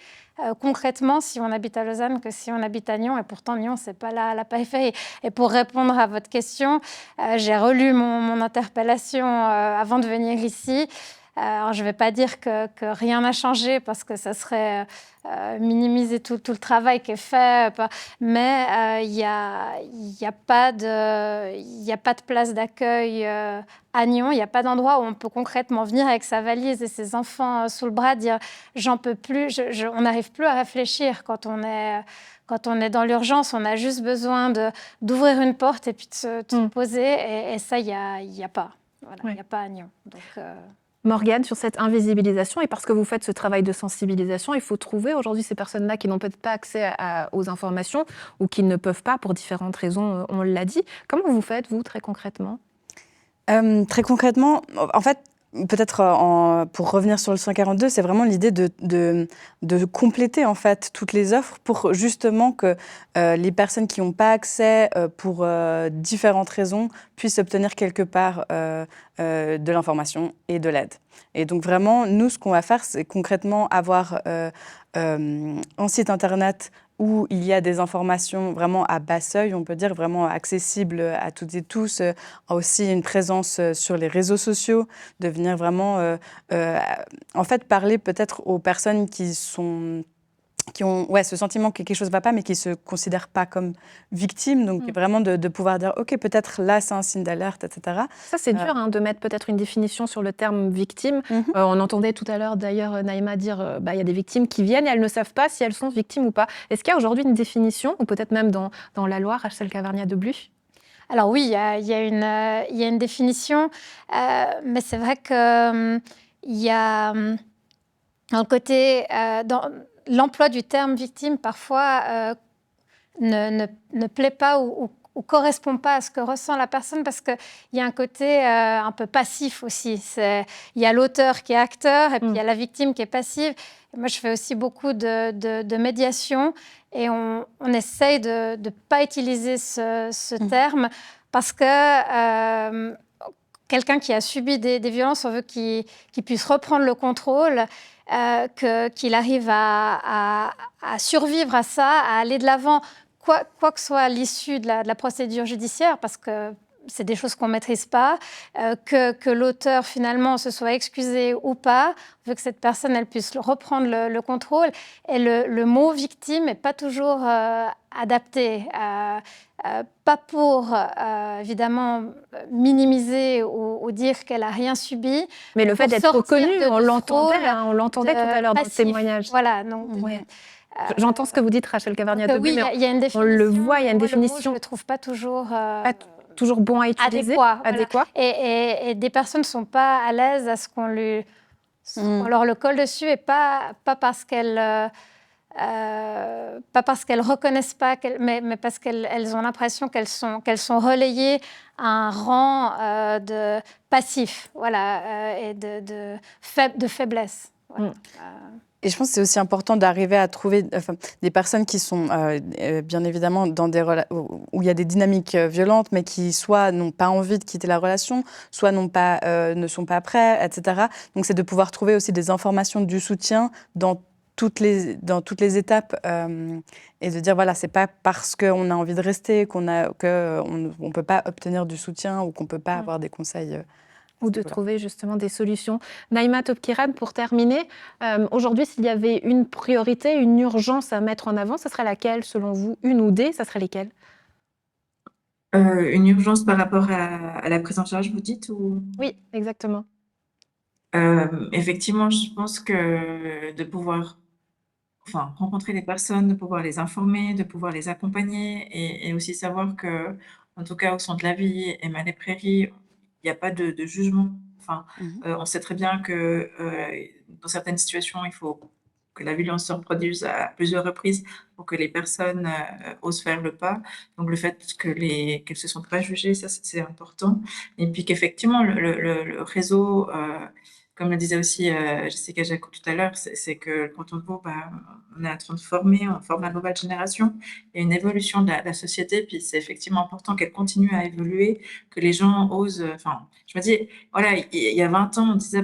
concrètement si on habite à Lausanne que si on habite à Nyon, et pourtant Nyon, c'est pas la périphérie. Et pour répondre à votre question, j'ai relu mon interpellation avant de venir ici. Alors, je ne vais pas dire que rien n'a changé, parce que ça serait minimiser tout le travail qui est fait, mais il n'y a pas de place d'accueil à Nyon. Il n'y a pas d'endroit où on peut concrètement venir avec sa valise et ses enfants sous le bras, dire « j'en peux plus ». On n'arrive plus à réfléchir quand on est dans l'urgence. On a juste besoin d'ouvrir une porte et puis de se poser, et ça, il n'y a pas. Voilà, il n'y a pas à Nyon. Donc, Morgane, sur cette invisibilisation, et parce que vous faites ce travail de sensibilisation, il faut trouver aujourd'hui ces personnes-là qui n'ont peut-être pas accès aux informations, ou qui ne peuvent pas pour différentes raisons, on l'a dit. Comment vous faites, vous, très concrètement ? Très concrètement, en fait, peut-être pour revenir sur le 142, c'est vraiment l'idée de compléter en fait toutes les offres pour justement que les personnes qui n'ont pas accès pour différentes raisons puissent obtenir quelque part de l'information et de l'aide. Et donc vraiment, nous, ce qu'on va faire, c'est concrètement avoir un site internet où il y a des informations vraiment à bas seuil, on peut dire, vraiment accessibles à toutes et tous, aussi une présence sur les réseaux sociaux, de venir vraiment, en fait, parler peut-être aux personnes qui ont ce sentiment que quelque chose ne va pas, mais qui ne se considèrent pas comme victimes. Donc, vraiment de pouvoir dire, OK, peut-être là, c'est un signe d'alerte, etc. Ça, c'est dur de mettre peut-être une définition sur le terme victime. On entendait tout à l'heure, d'ailleurs, Naïma dire il y a des victimes qui viennent et elles ne savent pas si elles sont victimes ou pas. Est-ce qu'il y a aujourd'hui une définition, ou peut-être même dans la loi, Rachel Cavernia-Debluch ? Alors oui, il y a une définition, mais c'est vrai qu'il y a un côté... L'emploi du terme victime, parfois, ne plaît pas ou correspond pas à ce que ressent la personne, parce qu'il y a un côté un peu passif aussi. Il y a l'auteur qui est acteur, et puis il y a la victime qui est passive. Et moi, je fais aussi beaucoup de médiation, et on essaye de ne pas utiliser ce terme, parce que quelqu'un qui a subi des violences, on veut qu'il puisse reprendre le contrôle, qu'il arrive à survivre à ça, à aller de l'avant, quoi que soit l'issue de la procédure judiciaire, parce que c'est des choses qu'on ne maîtrise pas, que l'auteur finalement se soit excusé ou pas, on veut que cette personne elle puisse reprendre le contrôle. Et le mot victime n'est pas toujours adapté. Pas pour, évidemment, minimiser ou dire qu'elle n'a rien subi. Mais le fait d'être reconnue, on l'entendait tout à l'heure dans le témoignage. Voilà, donc... J'entends ce que vous dites, Rachel Cavernia-Debluch, oui, il y a une définition. On le voit, il y a une définition. Le mot, je ne le trouve pas toujours... toujours bon à utiliser, adéquat. Et des personnes ne sont pas à l'aise à ce qu'on leur le colle dessus, et pas parce qu'elles... pas parce qu'elles reconnaissent pas, mais parce qu'elles ont l'impression qu'elles sont relayées à un rang de passif, voilà, et de faiblesse. Voilà. Et je pense que c'est aussi important d'arriver à trouver des personnes qui sont bien évidemment dans des où il y a des dynamiques violentes, mais qui soit n'ont pas envie de quitter la relation, soit ne sont pas prêts, etc. Donc c'est de pouvoir trouver aussi des informations, du soutien dans toutes les étapes et de dire voilà, c'est pas parce qu'on a envie de rester qu'on ne peut pas obtenir du soutien ou qu'on peut pas avoir des conseils. Ou de trouver justement des solutions. Naïma Topkiran, pour terminer, aujourd'hui, s'il y avait une priorité, une urgence à mettre en avant, ça serait laquelle selon vous? Une ou des, ça serait lesquelles? Une urgence par rapport à la prise en charge, vous dites ou... Oui, exactement. Effectivement, je pense que de pouvoir rencontrer les personnes, de pouvoir les informer, de pouvoir les accompagner et aussi savoir que, en tout cas, au centre de la vie et Malais Prairies, il n'y a pas de jugement. On sait très bien que dans certaines situations, il faut que la violence se reproduise à plusieurs reprises pour que les personnes osent faire le pas. Donc, le fait qu'elles ne se sentent pas jugées, ça, c'est important. Et puis qu'effectivement, le réseau, comme le disait aussi Jessica Jacot tout à l'heure, c'est que quand on voit, on est en train de former, on forme la nouvelle génération, il y a une évolution de la société, puis c'est effectivement important qu'elle continue à évoluer, que les gens osent. Je me dis, voilà, il y a 20 ans, on disait,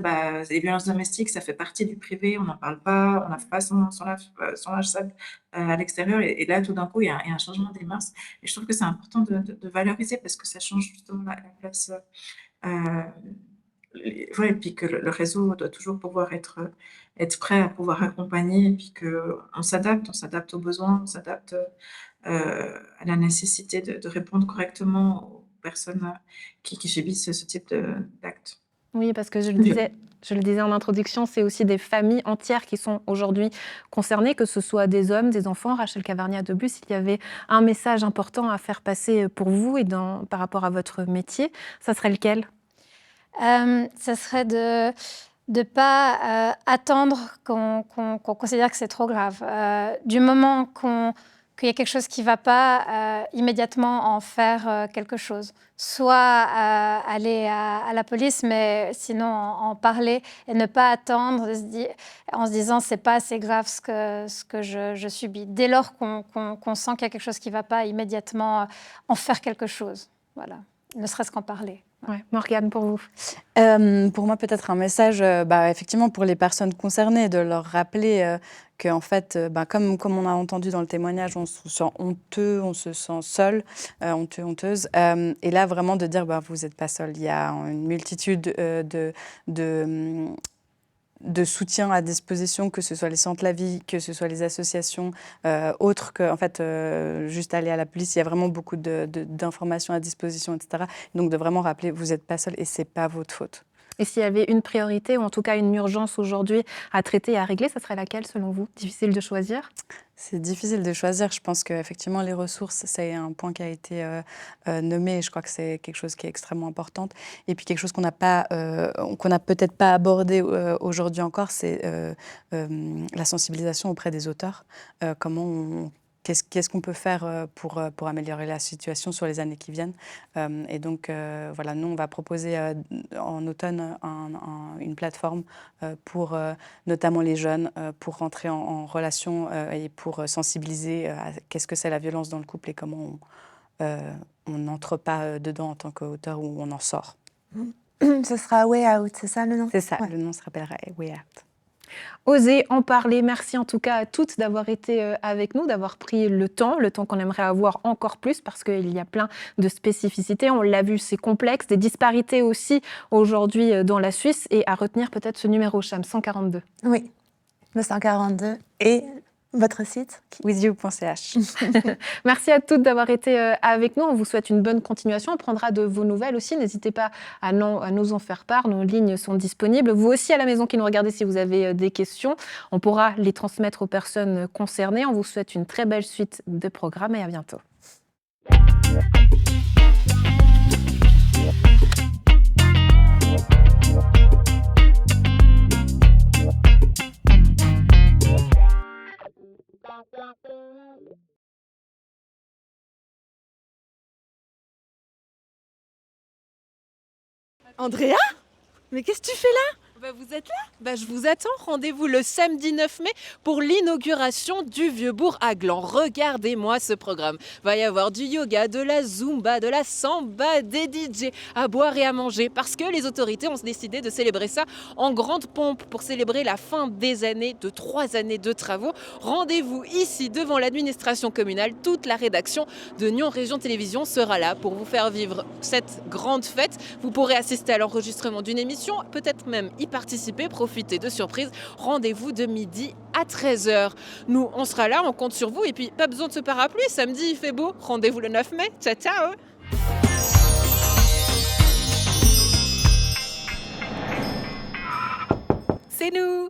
les violences domestiques, ça fait partie du privé, on n'en parle pas, on lave pas son linge sale à l'extérieur, et là, tout d'un coup, il y a un changement des mœurs, et je trouve que c'est important de valoriser parce que ça change justement la place. Et puis que le réseau doit toujours pouvoir être prêt à pouvoir accompagner, et puis qu'on s'adapte aux besoins, on s'adapte à la nécessité de répondre correctement aux personnes qui subissent ce type d'actes. Oui, parce que je le disais en introduction, c'est aussi des familles entières qui sont aujourd'hui concernées, que ce soit des hommes, des enfants. Rachel Cavarnia-Debus, s'il y avait un message important à faire passer pour vous et par rapport à votre métier, ça serait lequel? Ça serait de ne pas attendre qu'on considère que c'est trop grave. Du moment qu'il y a quelque chose qui ne va pas, immédiatement en faire quelque chose. Soit aller à la police, mais sinon en parler et ne pas attendre en se disant c'est pas assez grave ce que je subis. Dès lors qu'on sent qu'il y a quelque chose qui ne va pas, immédiatement en faire quelque chose. Voilà. Ne serait-ce qu'en parler. Ouais. Morgane, pour vous? Pour moi, peut-être un message, effectivement, pour les personnes concernées, de leur rappeler qu'en fait, comme on a entendu dans le témoignage, on se sent honteux, on se sent seul, honteux, honteuse. Et là, vraiment de dire, vous n'êtes pas seul. Il y a une multitude de soutien à disposition, que ce soit les centres La Vie, que ce soit les associations, autres que juste aller à la police. Il y a vraiment beaucoup d'informations à disposition, etc. Donc de vraiment rappeler, vous n'êtes pas seul et c'est pas votre faute. Et s'il y avait une priorité, ou en tout cas une urgence aujourd'hui à traiter et à régler, ça serait laquelle selon vous? Difficile de choisir? C'est difficile de choisir. Je pense qu'effectivement, les ressources, c'est un point qui a été nommé. Et je crois que c'est quelque chose qui est extrêmement important. Et puis quelque chose qu'on n'a peut-être pas abordé aujourd'hui encore, c'est la sensibilisation auprès des auteurs. Qu'est-ce qu'on peut faire pour améliorer la situation sur les années qui viennent. Et donc, nous, on va proposer en automne une plateforme pour notamment les jeunes, pour rentrer en relation et pour sensibiliser à qu'est-ce que c'est la violence dans le couple et comment on n'entre pas dedans en tant qu'auteur ou on en sort. Ce sera Way Out, c'est ça le nom? C'est ça, le nom se rappellera Way Out. Osez en parler. Merci en tout cas à toutes d'avoir été avec nous, d'avoir pris le temps qu'on aimerait avoir encore plus parce qu'il y a plein de spécificités. On l'a vu, c'est complexe, des disparités aussi aujourd'hui dans la Suisse et à retenir peut-être ce numéro Cham 142. Oui, le 142 et votre site withyou.ch. Merci à toutes d'avoir été avec nous. On vous souhaite une bonne continuation. On prendra de vos nouvelles aussi. N'hésitez pas à nous en faire part. Nos lignes sont disponibles. Vous aussi à la maison qui nous regardez, si vous avez des questions, on pourra les transmettre aux personnes concernées. On vous souhaite une très belle suite de programmes et à bientôt. Andrea? Mais qu'est-ce que tu fais là? vous êtes là? Je vous attends. Rendez-vous le samedi 9 mai pour l'inauguration du Vieux-Bourg à Gland. Regardez-moi ce programme. Va y avoir du yoga, de la zumba, de la samba, des DJ, à boire et à manger. Parce que les autorités ont décidé de célébrer ça en grande pompe pour célébrer la fin des années, de 3 années de travaux. Rendez-vous ici devant l'administration communale. Toute la rédaction de Nyon Région Télévision sera là pour vous faire vivre cette grande fête. Vous pourrez assister à l'enregistrement d'une émission, peut-être même y participer, profiter de surprises. Rendez-vous de midi à 13h. Nous, on sera là, on compte sur vous. Et puis, pas besoin de ce parapluie, samedi il fait beau. Rendez-vous le 9 mai. Ciao, ciao. C'est nous.